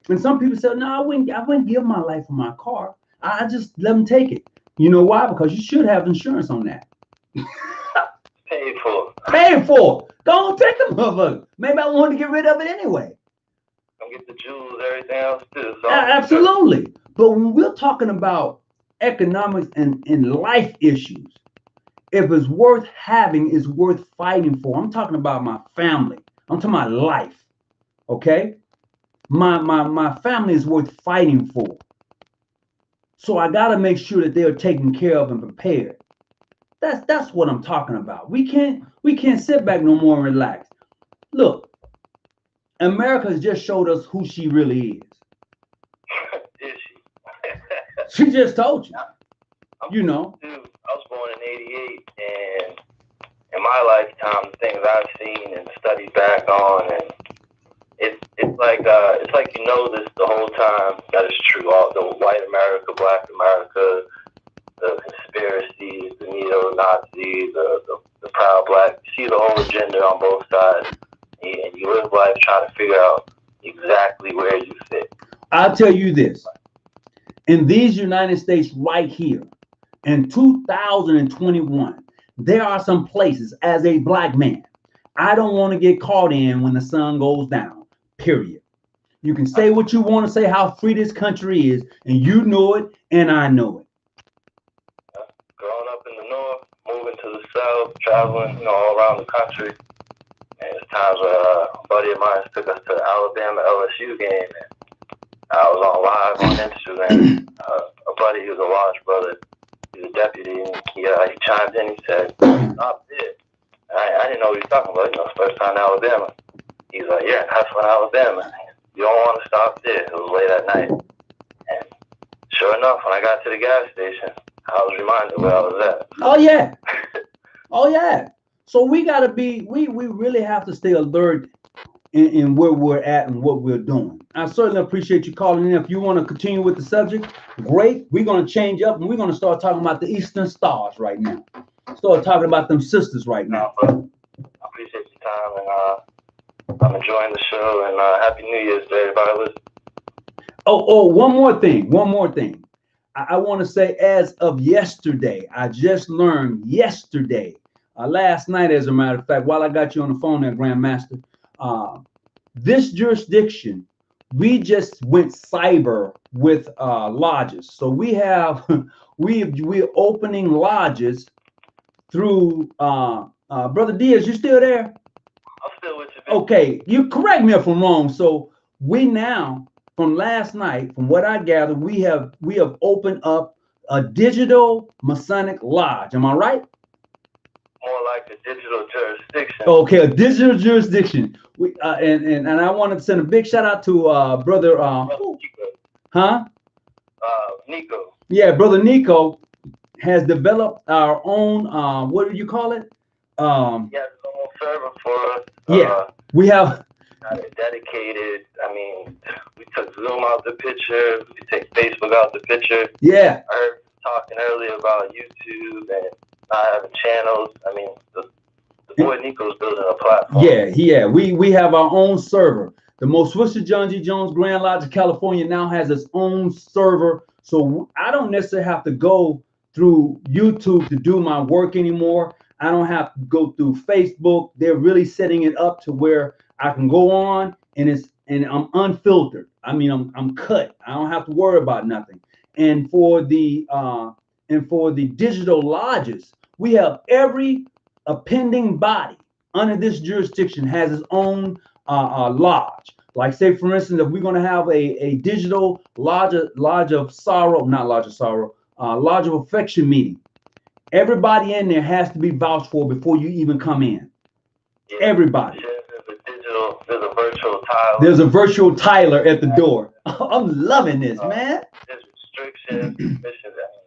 And some people say, no, I wouldn't give my life for my car. I just let them take it. You know why? Because you should have insurance on that. Paid for. Paid for. Don't take the motherfucker. Maybe I wanted to get rid of it anyway. Don't get the jewels, everything else too. So absolutely. But when we're talking about economics and life issues, if it's worth having, it's worth fighting for. I'm talking about my family. I'm talking about life. Okay? My family is worth fighting for. So I got to make sure that they're taken care of and prepared. That's what I'm talking about. We can't sit back no more and relax. Look, America has just showed us who she really is. Is she? She just told you. You know. Dude, I was born in '88, and in my lifetime, the things I've seen and studied back on, and it's like you know this the whole time that is true. All the white America, black America, the conspiracies, the neo-Nazis, the proud black. You see the whole agenda on both sides, and you live life trying to figure out exactly where you fit. I'll tell you this. In these United States right here, in 2021, there are some places as a black man, I don't want to get caught in when the sun goes down, period. You can say what you want to say, how free this country is, and you know it, and I know it. Growing up in the north, moving to the south, traveling, all around the country. And there's times where a buddy of mine took us to the Alabama LSU game, and I was on live on Instagram. A buddy, he was a lodge brother, he was a deputy, and he chimed in. He said, "Stop there." I didn't know what he was talking about. It's first time in Alabama. He's like, "Yeah, that's when Alabama. You don't want to stop there." It was late at night, and sure enough, when I got to the gas station, I was reminded where I was at. Oh yeah, oh yeah. So we gotta be. We really have to stay alert in where we're at and what we're doing. I certainly appreciate you calling in. If you want to continue with the subject, great. We're going to change up and we're going to start talking about the Eastern Stars right now. Start talking about them sisters right now. I appreciate your time, and I'm enjoying the show, and Happy New Year's to everybody listening. Oh, one more thing. I want to say, as of yesterday, I just learned yesterday, last night, as a matter of fact, while I got you on the phone there, Grandmaster, this jurisdiction we just went cyber with lodges. So we have we're opening lodges through Brother Diaz. You still there? I'm still with you. Okay, you correct me if I'm wrong. So we now, from last night, from what I gather, we have opened up a digital Masonic lodge. Am I right? More like a digital jurisdiction. Okay, a digital jurisdiction. We and I want to send a big shout out to brother Nico. Yeah, brother Nico has developed our own what do you call it? Yeah, his own server for us. Yeah, we have dedicated. I mean, we took Zoom out the picture. We take Facebook out the picture. Yeah. I heard talking earlier about YouTube and not having channels. I mean, the boy Nico's building a platform. Yeah. We have our own server. The Most Swisher John G. Jones Grand Lodge of California now has its own server. So I don't necessarily have to go through YouTube to do my work anymore. I don't have to go through Facebook. They're really setting it up to where I can go on and I'm unfiltered. I mean, I'm cut. I don't have to worry about nothing. And for the digital lodges, we have every appending body under this jurisdiction has its own lodge. Like, say, for instance, if we're going to have a digital lodge of sorrow, not lodge of sorrow, lodge of affection meeting, everybody in there has to be vouched for before you even come in. Yeah, everybody. There's a virtual Tyler. There's a virtual Tyler at the door. I'm loving this, man. There's restrictions.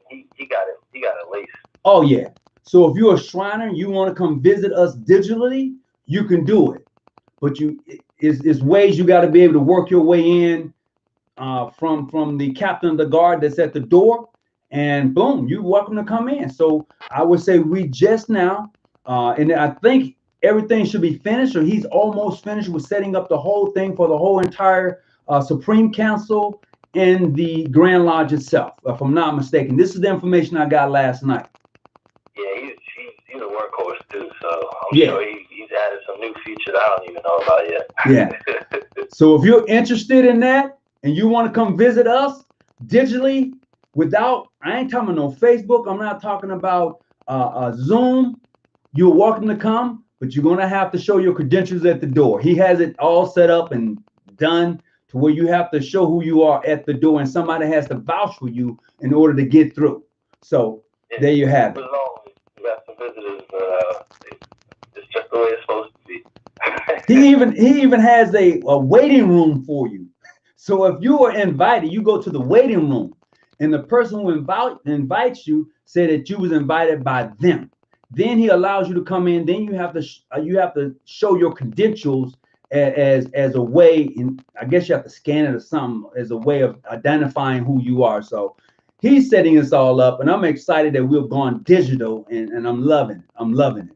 He got it. He got it laced. Oh yeah. So if you're a Shriner, you want to come visit us digitally, you can do it. But it's ways you got to be able to work your way in from the captain of the guard that's at the door, and boom, you're welcome to come in. So I would say we just now, and I think everything should be finished, or he's almost finished with setting up the whole thing for the whole entire Supreme Council and the Grand Lodge itself, if I'm not mistaken. This is the information I got last night. Yeah, he's a workhorse too, so I'm sure he's added some new features I don't even know about yet. Yeah. So if you're interested in that and you want to come visit us digitally I ain't talking about no Facebook, I'm not talking about Zoom, you're welcome to come, but you're going to have to show your credentials at the door. He has it all set up and done to where you have to show who you are at the door, and somebody has to vouch for you in order to get through. So there you have it. We got some visitors, but it's just the way it's supposed to be. He even has a waiting room for you. So if you are invited, you go to the waiting room, and the person who invites you said that you was invited by them. Then he allows you to come in. Then you have to show your credentials as a way, and I guess you have to scan it or something as a way of identifying who you are. So he's setting us all up, and I'm excited that we've gone digital, and I'm loving it. I'm loving it.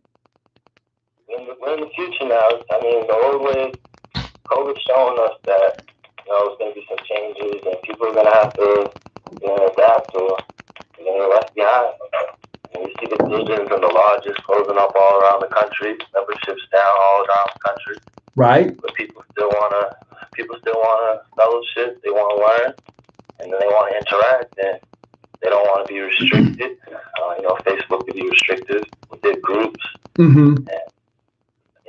We're in the future now. I mean, the old way, COVID's showing us that, there's going to be some changes, and people are going to have to, adapt, or they're going to be left behind. And we see the buildings and the lodges closing up all around the country, memberships down all around the country. Right. But people still wanna fellowship. They want to learn, and then they want to interact, and they don't want to be restricted. Facebook could be restrictive with their groups. Mm-hmm. And,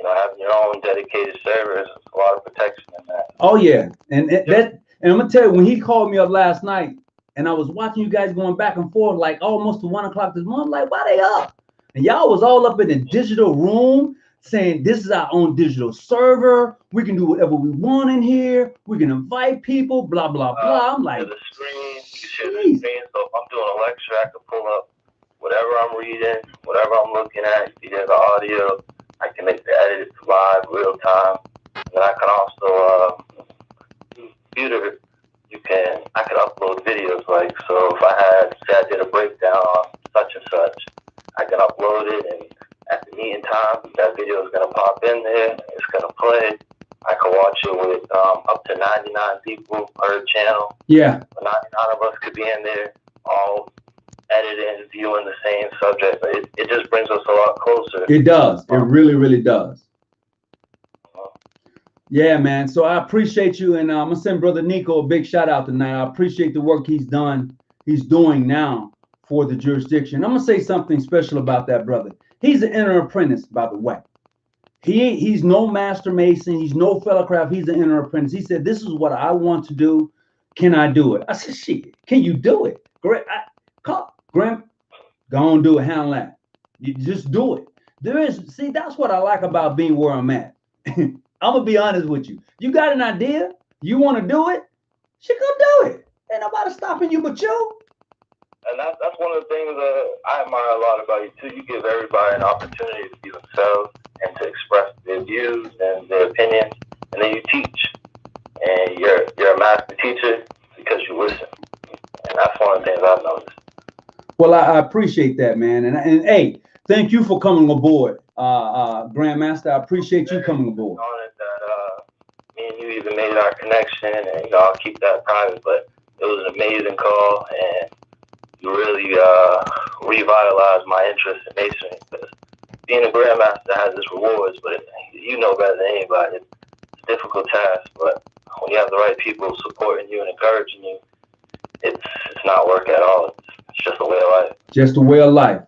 having your own dedicated servers, a lot of protection in that. Oh yeah, and I'm gonna tell you, when he called me up last night, and I was watching you guys going back and forth like almost to 1 o'clock this morning, like, why they up? And y'all was all up in the digital room saying this is our own digital server. We can do whatever we want in here. We can invite people, blah blah blah. I'm like, the screen, you can share the screen. So if I'm doing a lecture, I can pull up whatever I'm reading, whatever I'm looking at. If there's the audio, I can make the edits live, real time. And I can also computer. I can upload videos. Like, so if I did a breakdown on such and such, I can upload it, and at the meeting time, that video is gonna pop in there. It's gonna play. I can watch it with up to 99 people per channel. Yeah. 99 of us could be in there, all editing, viewing the same subject. It just brings us a lot closer. It does. It really, really does. Yeah, man. So I appreciate you, and I'm gonna send Brother Nico a big shout out tonight. I appreciate the work he's doing now for the jurisdiction. I'm gonna say something special about that brother. He's an inner apprentice, by the way. He's no master mason. He's no fellow craft. He's an inner apprentice. He said, "This is what I want to do. Can I do it?" I said, "Shit, can you do it?" Great. Graham, go on, do it. Handle that. You just do it. See, that's what I like about being where I'm at. I'm gonna be honest with you. You got an idea, you want to do it, she go do it. Ain't nobody stopping you but you. And that's one of the things that I admire a lot about you too. You give everybody an opportunity to be themselves and to express their views and their opinions, and then you teach. And you're a master teacher because you listen, and that's one of the things I've noticed. Well, I appreciate that, man, and hey, thank you for coming aboard, Grandmaster. I appreciate you coming aboard. Honored that me and you even made our connection, and I'll keep that private. But it was an amazing call, and you really revitalized my interest in masonry. Because being a grandmaster has its rewards, but you know better than anybody. It's a difficult task, but when you have the right people supporting you and encouraging you, it's not work at all. It's just a way of life. Just a way of life.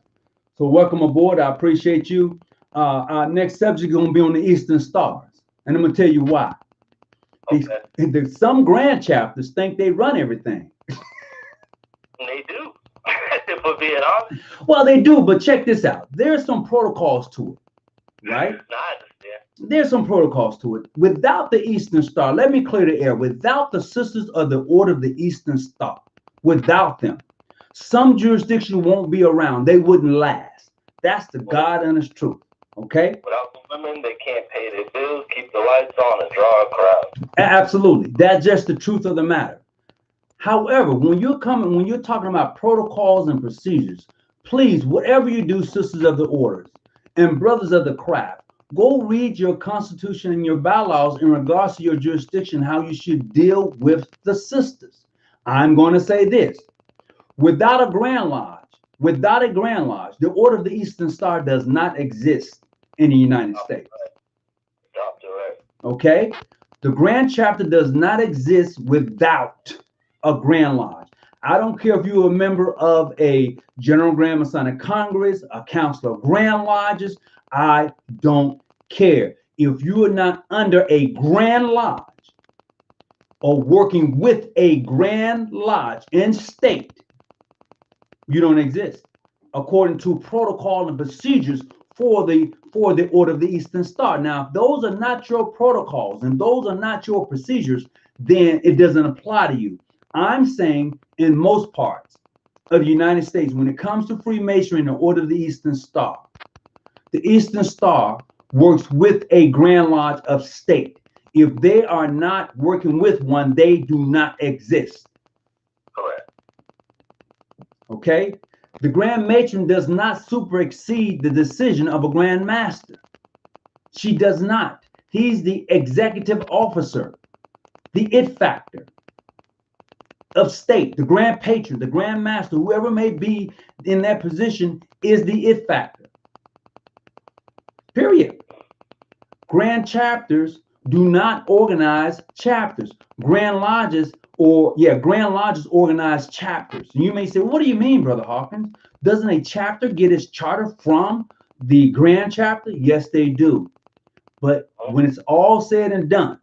So welcome aboard. I appreciate you. Our next subject is going to be on the Eastern Stars, and I'm going to tell you why. Okay. Some grand chapters think they run everything. They do. If we're being honest. Well, they do, but check this out. There's some protocols to it, right? No, I understand. There's some protocols to it. Without the Eastern Star, let me clear the air. Without the Sisters of the Order of the Eastern Star, without them, some jurisdiction won't be around. They wouldn't last. That's the God honest truth. Okay? Without the women, they can't pay their bills, keep the lights on, and draw a crowd. Absolutely. That's just the truth of the matter. However, when you're talking about protocols and procedures, please, whatever you do, sisters of the orders and brothers of the craft, go read your constitution and your bylaws in regards to your jurisdiction, how you should deal with the sisters. I'm going to say this. Without a Grand Lodge, the Order of the Eastern Star does not exist in the United States. Okay? The Grand Chapter does not exist without a Grand Lodge. I don't care if you're a member of a General Grand Masonic Congress, a Council of Grand Lodges. I don't care. If you are not under a Grand Lodge or working with a Grand Lodge in state, you don't exist according to protocol and procedures for the Order of the Eastern Star. Now, if those are not your protocols and those are not your procedures, then it doesn't apply to you. I'm saying in most parts of the United States, when it comes to Freemasonry and the Order of the Eastern Star works with a Grand Lodge of state. If they are not working with one, they do not exist. Correct. Okay? The Grand Matron does not supersede the decision of a Grand Master. She does not. He's the executive officer, the it factor of state. The Grand Patron, the Grand Master, whoever may be in that position is the it factor. Period. Grand chapters do not organize chapters. Grand lodges organize chapters. And you may say, what do you mean, Brother Hawkins? Doesn't a chapter get its charter from the Grand Chapter? Yes, they do. But when it's all said and done,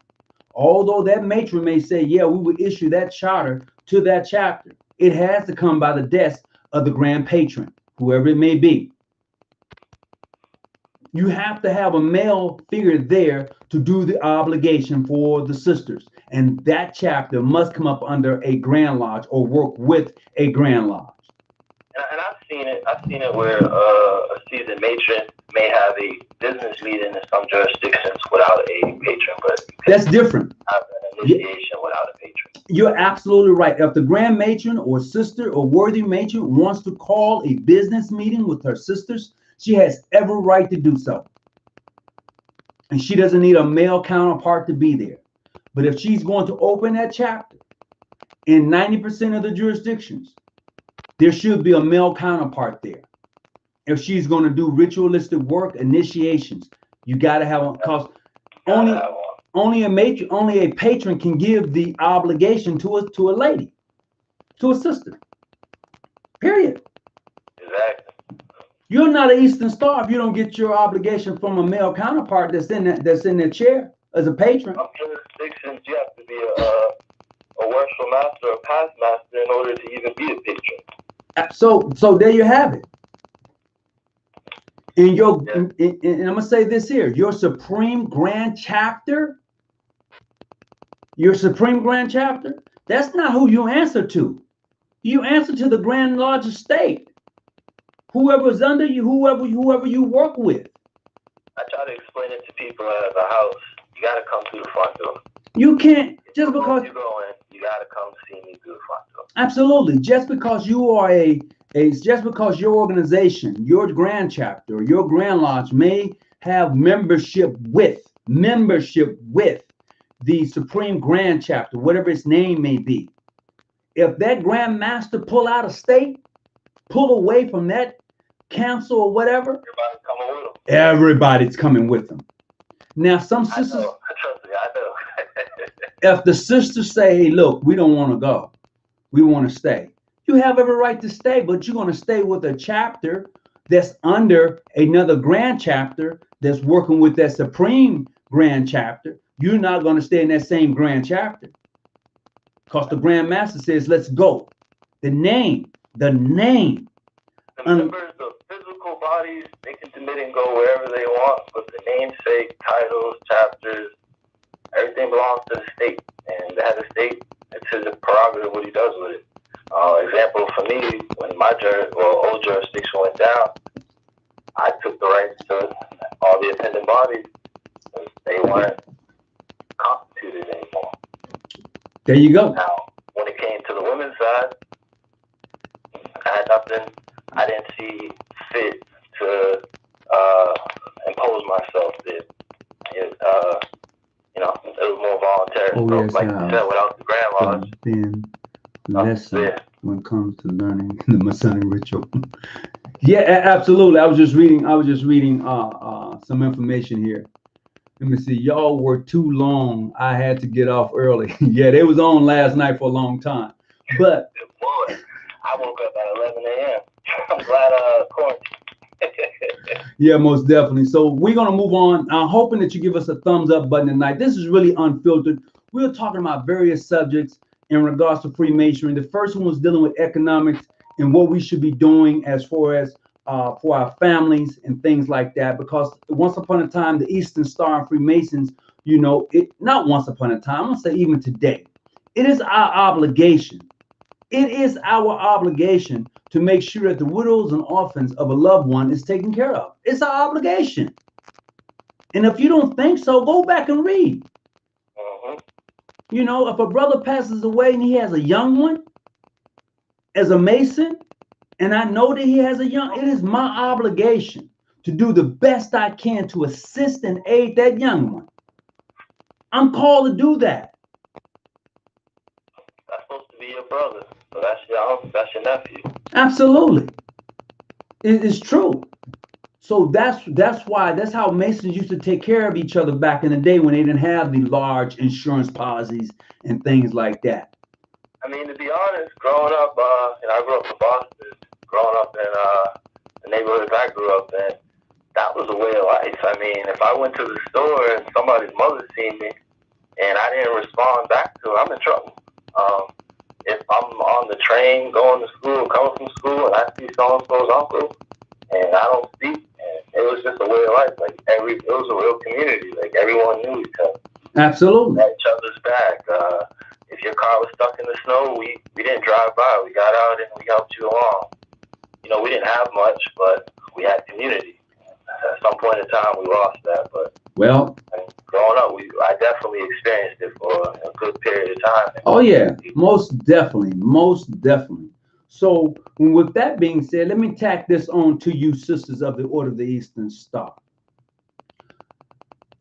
although that matron may say, yeah, we would issue that charter to that chapter, it has to come by the desk of the Grand Patron, whoever it may be. You have to have a male figure there to do the obligation for the sisters. And that chapter must come up under a Grand Lodge or work with a Grand Lodge. And I've seen it where a seasoned matron may have a business meeting in some jurisdictions without a patron, but that's different. Have an initiation without a patron. You're absolutely right. If the Grand Matron or sister or worthy matron wants to call a business meeting with her sisters, she has every right to do so. And she doesn't need a male counterpart to be there. But if she's going to open that chapter in 90% of the jurisdictions, there should be a male counterpart there. If she's going to do ritualistic work, initiations, you got to have one. Because only a patron can give the obligation to a lady, to a sister. Period. Exactly. You're not an Eastern Star if you don't get your obligation from a male counterpart that's in their chair as a patron. Some jurisdictions you have to be a worshipful master or past master in order to even be a patron. So there you have it. And I'm gonna say this here: your Supreme Grand Chapter, that's not who you answer to. You answer to the Grand Lodge of State. Whoever's under you, whoever you work with. I try to explain it to people at the house. You got to come through the front door. You can't just because you go in. You got to come see me through the front door. Absolutely. Just because you are just because your organization, your Grand Chapter, or your Grand Lodge may have membership with the Supreme Grand Chapter, whatever its name may be. If that Grandmaster pull out of state, pull away from that council or whatever, everybody's coming with them. Now, some sisters, I know. If the sisters say, hey, look, we don't want to go, we want to stay, you have every right to stay, but you're going to stay with a chapter that's under another Grand Chapter that's working with that Supreme Grand Chapter. You're not going to stay in that same Grand Chapter because the Grandmaster says, let's go. The name. The members of physical bodies, they can commit and go wherever they want, but the namesake, titles, chapters, everything belongs to the state. And that estate, it's his prerogative what he does with it. Example for me, when my old jurisdiction went down, I took the rights to all the attendant bodies because they weren't constituted anymore. There you go. Now, when it came to the women's side, I had nothing. I didn't see fit to impose myself there. It was more voluntary. Oh, yes, like you said, without the Grand Lodge, been lesson when it comes to learning the Masonic ritual. Yeah, absolutely. I was just reading some information here. Let me see. Y'all were too long. I had to get off early. Yeah, they was on last night for a long time. But boy, I woke up at 11 a.m. I'm glad quarantine. Yeah, most definitely. So we're going to move on. I'm hoping that you give us a thumbs up button tonight. This is really unfiltered. We're talking about various subjects in regards to Freemasonry. The first one was dealing with economics and what we should be doing as far as for our families and things like that. Because once upon a time, the Eastern Star and Freemasons, not once upon a time, I'm going to say even today, it is our obligation. It is our obligation to make sure that the widows and orphans of a loved one is taken care of. It's our obligation. And if you don't think so, go back and read. If a brother passes away and he has a young one as a Mason, and I know that he has it is my obligation to do the best I can to assist and aid that young one. I'm called to do that. That's supposed to be your brother. So that's your nephew. Absolutely. It is true. So that's how Masons used to take care of each other back in the day when they didn't have the large insurance policies and things like that. I mean, to be honest, growing up, I grew up in Boston. Growing up in the neighborhoods I grew up in, that was a way of life. I mean, if I went to the store and somebody's mother seen me and I didn't respond back to her, I'm in trouble. If I'm on the train going to school, coming from school, and I see so-and-so's uncle, and I don't speak, and it was just a way of life. Like it was a real community. Like everyone knew each other. Absolutely. Had each other's back. If your car was stuck in the snow, we didn't drive by. We got out and we helped you along. We didn't have much, but we had community. At some point in time, we lost that, but growing up, I definitely experienced it for a good period of time. Oh yeah, most definitely. So, with that being said, let me tack this on to you, sisters of the Order of the Eastern Star.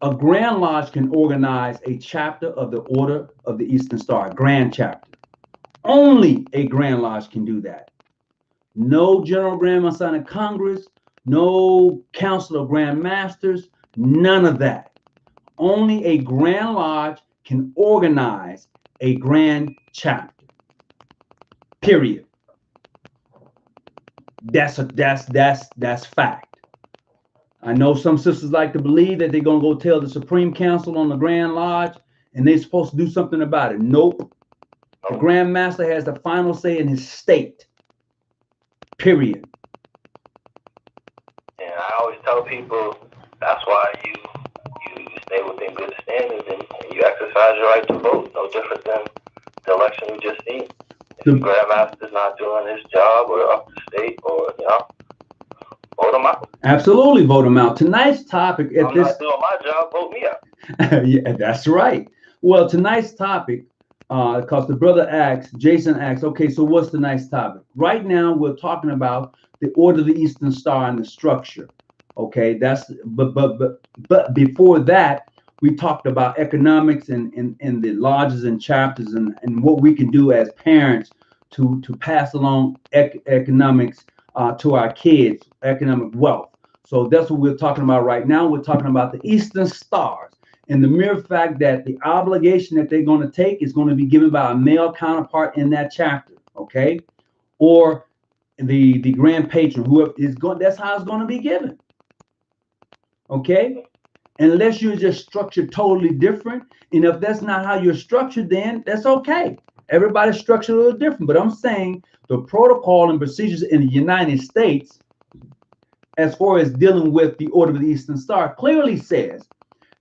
A Grand Lodge can organize a chapter of the Order of the Eastern Star, a Grand Chapter. Only a Grand Lodge can do that. No General Grand Masonic Congress, no Council of Grand Masters, none of that. Only a Grand Lodge can organize a Grand Chapter. Period. That's fact. I know some sisters like to believe that they're gonna go tell the Supreme Council on the Grand Lodge and they're supposed to do something about it. Nope. The Grandmaster has the final say in his state. Period. And I always tell people that's why you stay within good standards and you exercise your right to vote. No different than the election we just seen. If the Grandmaster's not doing his job or up the state, or vote him out. Absolutely, vote him out. Tonight's topic. I'm not doing my job. Vote me out. Yeah, that's right. Well, tonight's topic, because the brother Jason asks, okay, so what's tonight's topic? Right now, we're talking about the Order of the Eastern Star and the structure. Okay, but before that, we talked about economics and the lodges and chapters and what we can do as parents to pass along economics to our kids, economic wealth. So that's what we're talking about right now. We're talking about the Eastern Stars and the mere fact that the obligation that they're going to take is going to be given by a male counterpart in that chapter, okay? Or the grand patron, whoever is going, that's how it's going to be given, okay? Unless you're just structured totally different. And if that's not how you're structured, then that's okay. Everybody's structured a little different. But I'm saying the protocol and procedures in the United States, as far as dealing with the Order of the Eastern Star, clearly says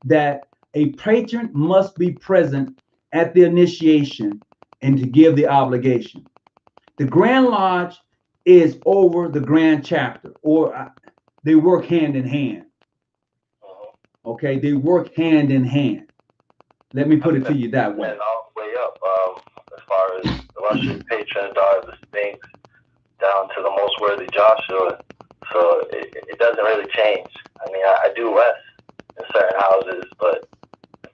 that a patron must be present at the initiation and to give the obligation. The Grand Lodge is over the Grand Chapter, or they work hand in hand. Okay, they work hand in hand. Let me put it to you that way. And all the way up, as far as the illustrious patron, daughter of the Sphinx, down to the most worthy Joshua. So it doesn't really change. I mean, I do less in certain houses, but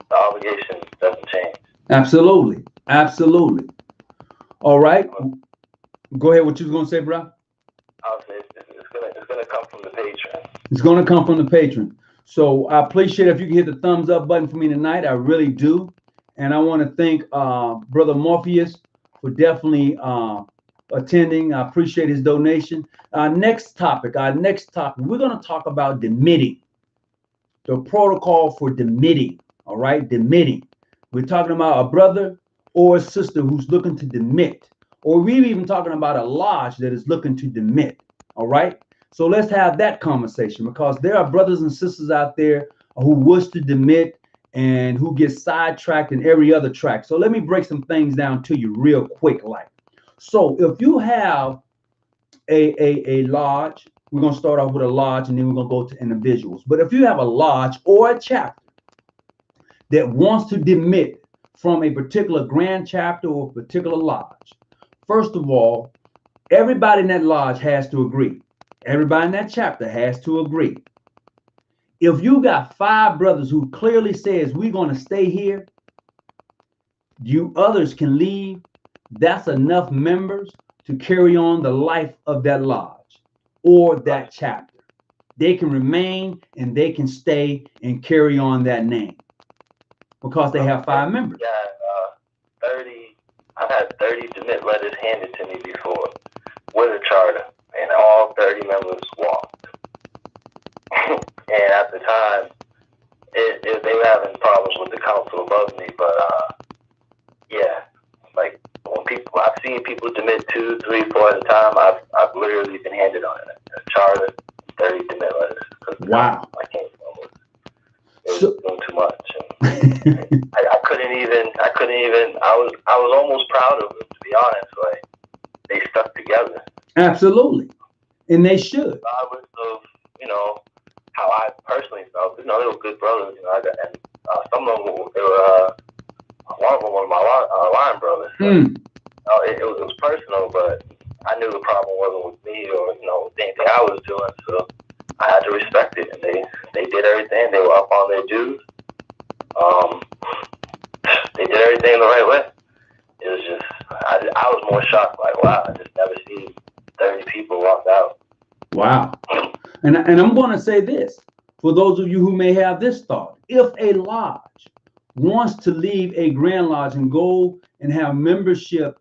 the obligation doesn't change. Absolutely, absolutely. All right, go ahead. What you was gonna say, bro? I'll say it's gonna come from the patron. It's gonna come from the patron. So I appreciate if you can hit the thumbs up button for me tonight. I really do. And I want to thank Brother Morpheus for definitely attending. I appreciate his donation. Our next topic, we're going to talk about demitting, the protocol for demitting. All right, demitting. We're talking about a brother or a sister who's looking to demit, or we're even talking about a lodge that is looking to demit. All right. So let's have that conversation, because there are brothers and sisters out there who wish to demit and who get sidetracked in every other track. So let me break some things down to you real quick. So if you have a lodge, we're going to start off with a lodge and then we're going to go to individuals. But if you have a lodge or a chapter that wants to demit from a particular grand chapter or a particular lodge, first of all, everybody in that lodge has to agree. Everybody in that chapter has to agree. If you got 5 brothers who clearly says we're going to stay here, you others can leave. That's enough members to carry on the life of that lodge or that chapter. They can remain and they can stay and carry on that name because they have 5 members. Yeah, 30. I've had 30 demit letters handed to me before with a charter. And all 30 members walked. And at the time, they were having problems with the council above me. But yeah, like I've seen people demit 2, 3, 4 at a time. I've literally been handed on a charter, 30 demit letters. Wow. I can't. It was doing too much. And I couldn't even. I was almost proud of them, to be honest. Like, they stuck together. Absolutely, and they should. Regardless of how I personally felt, they were good brothers. And some of them they were. One of them was my line brother. So, it was personal, but I knew the problem wasn't with me or anything I was doing. So I had to respect it, and they did everything. They were up on their dues. They did everything the right way. It was just I was more shocked. Like, wow, I just never seen 30 people walk out. Wow. And I'm going to say this. for those of you who may have this thought, if a lodge wants to leave a Grand Lodge and go and have membership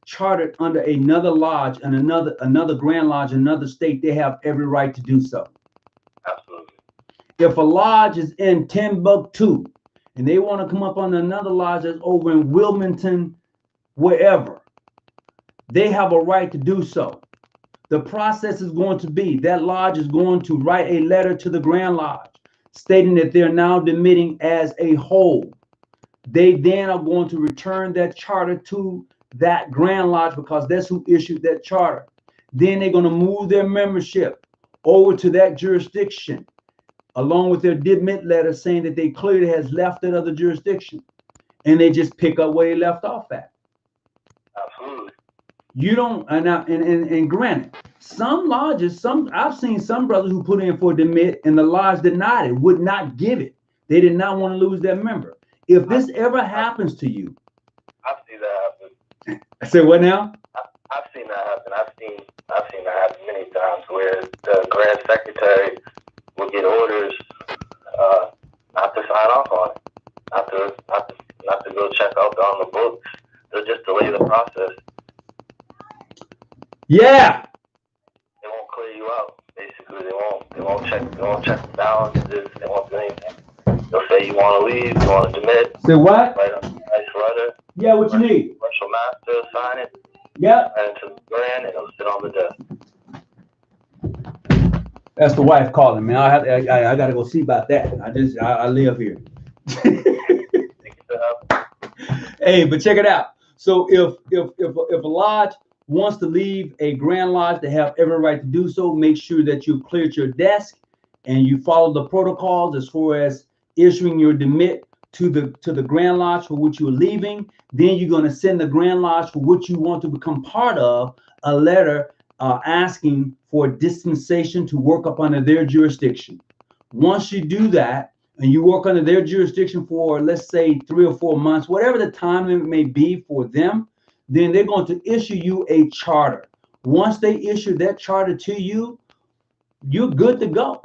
chartered under another lodge and another Grand Lodge in another state, they have every right to do so. Absolutely. If a lodge is in Timbuktu and they want to come up under another lodge that's over in Wilmington, wherever, they have a right to do so. The process is going to be that lodge is going to write a letter to the Grand Lodge stating that they're now demitting as a whole. They then are going to return that charter to that Grand Lodge because that's who issued that charter. Then they're going to move their membership over to that jurisdiction along with their demit letter saying that they clearly has left that other jurisdiction, and they just pick up where they left off at. Absolutely. You don't, and granted, some lodges, I've seen some brothers who put in for demit and the lodge denied it, would not give it. They did not want to lose their member. If this ever happens to you, I've seen that happen. I said, what now? I've seen that happen. I've seen that happen many times where the Grand Secretary will get orders not to sign off on it, not to go check out on the books. They'll just delay the process. Yeah. They won't clear you out. Basically, they won't check the balances. They won't do anything. They'll say you want to leave, you want to demit. Say what? Write a nice letter. Yeah, what you need? Commercial master, sign it. Yep. And to the Grand, and it'll sit on the desk. That's the wife calling me. I gotta go see about that. I live here. Hey, but check it out. So if a lodge wants to leave a Grand Lodge, they have every right to do so. Make sure that you cleared your desk and you follow the protocols as far as issuing your demit to the Grand Lodge for which you're leaving. Then you're going to send the Grand Lodge for which you want to become part of a letter asking for dispensation to work up under their jurisdiction. Once you do that and you work under their jurisdiction for, let's say, 3 or 4 months, whatever the time limit may be for them, then they're going to issue you a charter. Once they issue that charter to you, you're good to go.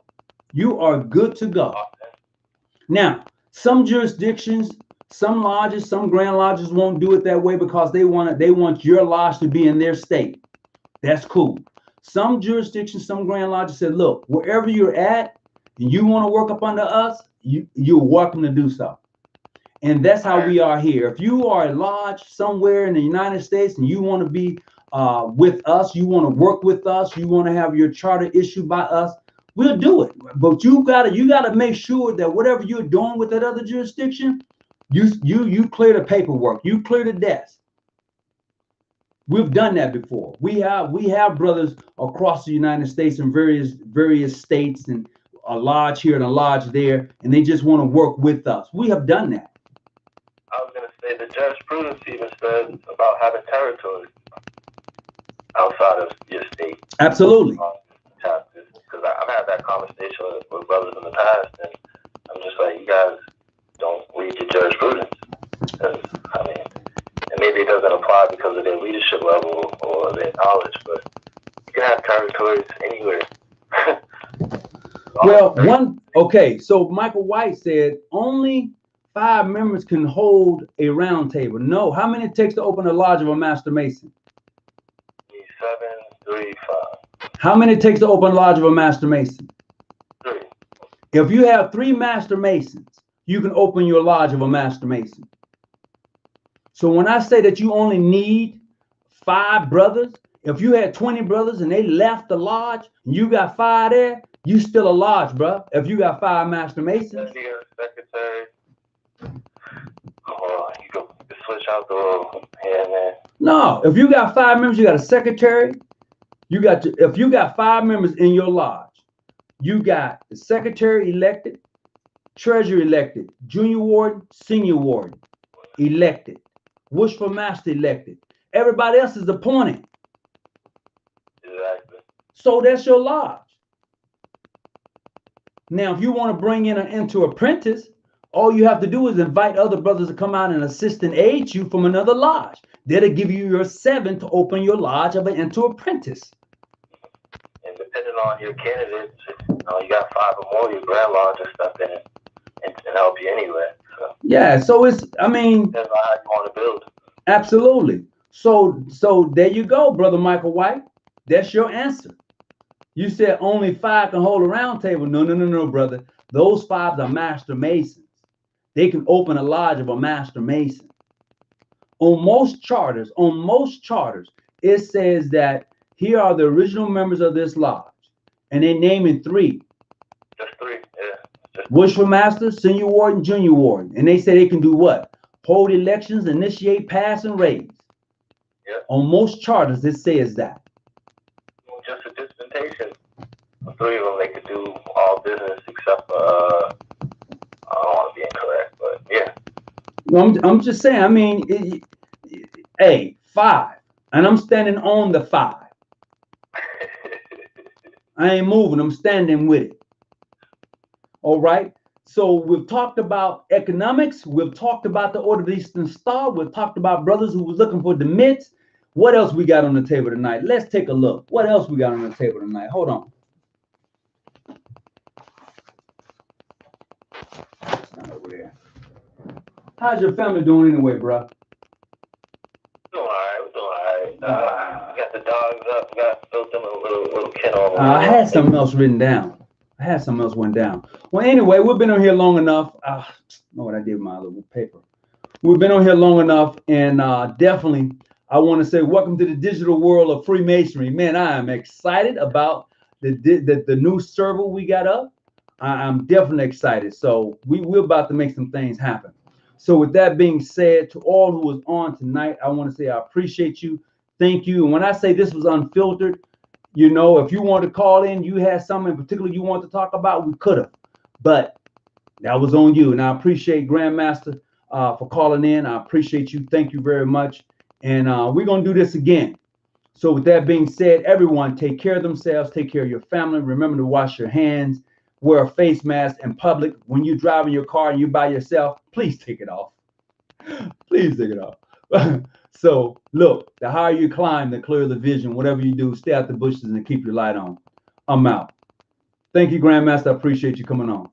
You are good to go. Now, some jurisdictions, some lodges, some Grand Lodges won't do it that way because they want your lodge to be in their state. That's cool. Some jurisdictions, some Grand Lodges said, look, wherever you're at and you want to work up under us, you're welcome to do so. And that's how we are here. If you are a lodge somewhere in the United States and you want to be with us, you want to work with us, you want to have your charter issued by us, we'll do it. But you gotta make sure that whatever you're doing with that other jurisdiction, you clear the paperwork, you clear the desk. We've done that before. We have brothers across the United States in various states, and a lodge here and a lodge there, and they just want to work with us. We have done that. I was going to say the jurisprudence even says about having territory outside of your state. Absolutely. Because I've had that conversation with brothers in the past, and I'm just like, you guys don't read your jurisprudence. Because, I mean, and maybe it doesn't apply because of their leadership level or their knowledge, but you can have territories anywhere. Well, so Michael White said only 5 members can hold a round table. No, how many it takes to open a lodge of a Master Mason? 7, 3, 5. How many it takes to open a lodge of a Master Mason? 3. If you have 3 Master Masons, you can open your lodge of a Master Mason. So when I say that you only need 5 brothers, if you had 20 brothers and they left the lodge, and you got 5 there, you still a lodge, bro. If you got 5 Master Masons. Secretary. You can switch out the role. Yeah, man. No, if you got 5 members, you got a secretary. If you got 5 members in your lodge, you got the secretary elected, treasurer elected, junior warden, senior warden elected, worshipful master elected. Everybody else is appointed. Exactly. So that's your lodge. Now, if you want to bring in an apprentice, all you have to do is invite other brothers to come out and assist and aid you from another lodge. That'll give you your 7 to open your lodge of an apprentice. And depending on your candidates, You got 5 or more, your grandma just step in and help you anyway. So Yeah, so it's, I mean, depends on how you want to build. absolutely. So there you go, Brother Michael White. That's your answer. You said only 5 can hold a round table. No, brother. Those 5 are master masons. They can open a lodge of a master mason. On most charters, it says that here are the original members of this lodge, and they name in 3. Just 3, yeah. Bushel Master, Senior Warden, Junior Warden, and they say they can do what? Hold elections, initiate, pass, and raise. Yep. On most charters, it says that. Just a dispensation. 3 of them, they could do all business except I don't want to be incorrect, but yeah. Well, I'm just saying. I mean, hey, 5, and I'm standing on the 5. I ain't moving. I'm standing with it. All right. So we've talked about economics. We've talked about the Order of the Eastern Star. We've talked about brothers who was looking for the mitts. What else we got on the table tonight? Let's take a look. What else we got on the table tonight? Hold on. Not over there. How's your family doing anyway, bro? Doing all right. We're doing all right. Got the dogs up. Got built them a little kennel. I had something else written down. Well, anyway, we've been on here long enough. I know what I did with my little paper. We've been on here long enough, and definitely, I want to say welcome to the digital world of Freemasonry. Man, I am excited about the new server we got up. I'm definitely excited. So we're about to make some things happen. So with that being said, to all who was on tonight, I want to say I appreciate you. Thank you. And when I say this was unfiltered, you know, if you want to call in, you had something in particular you want to talk about, we could have. But that was on you. And I appreciate Grandmaster for calling in. I appreciate you. Thank you very much. And we're going to do this again. So with that being said, everyone, take care of themselves. Take care of your family. Remember to wash your hands. Wear a face mask in public. When you drive in your car and you're by yourself, please take it off. Please take it off. So look, the higher you climb, the clearer the vision. Whatever you do, stay out the bushes and keep your light on. I'm out. Thank you, Grandmaster. I appreciate you coming on.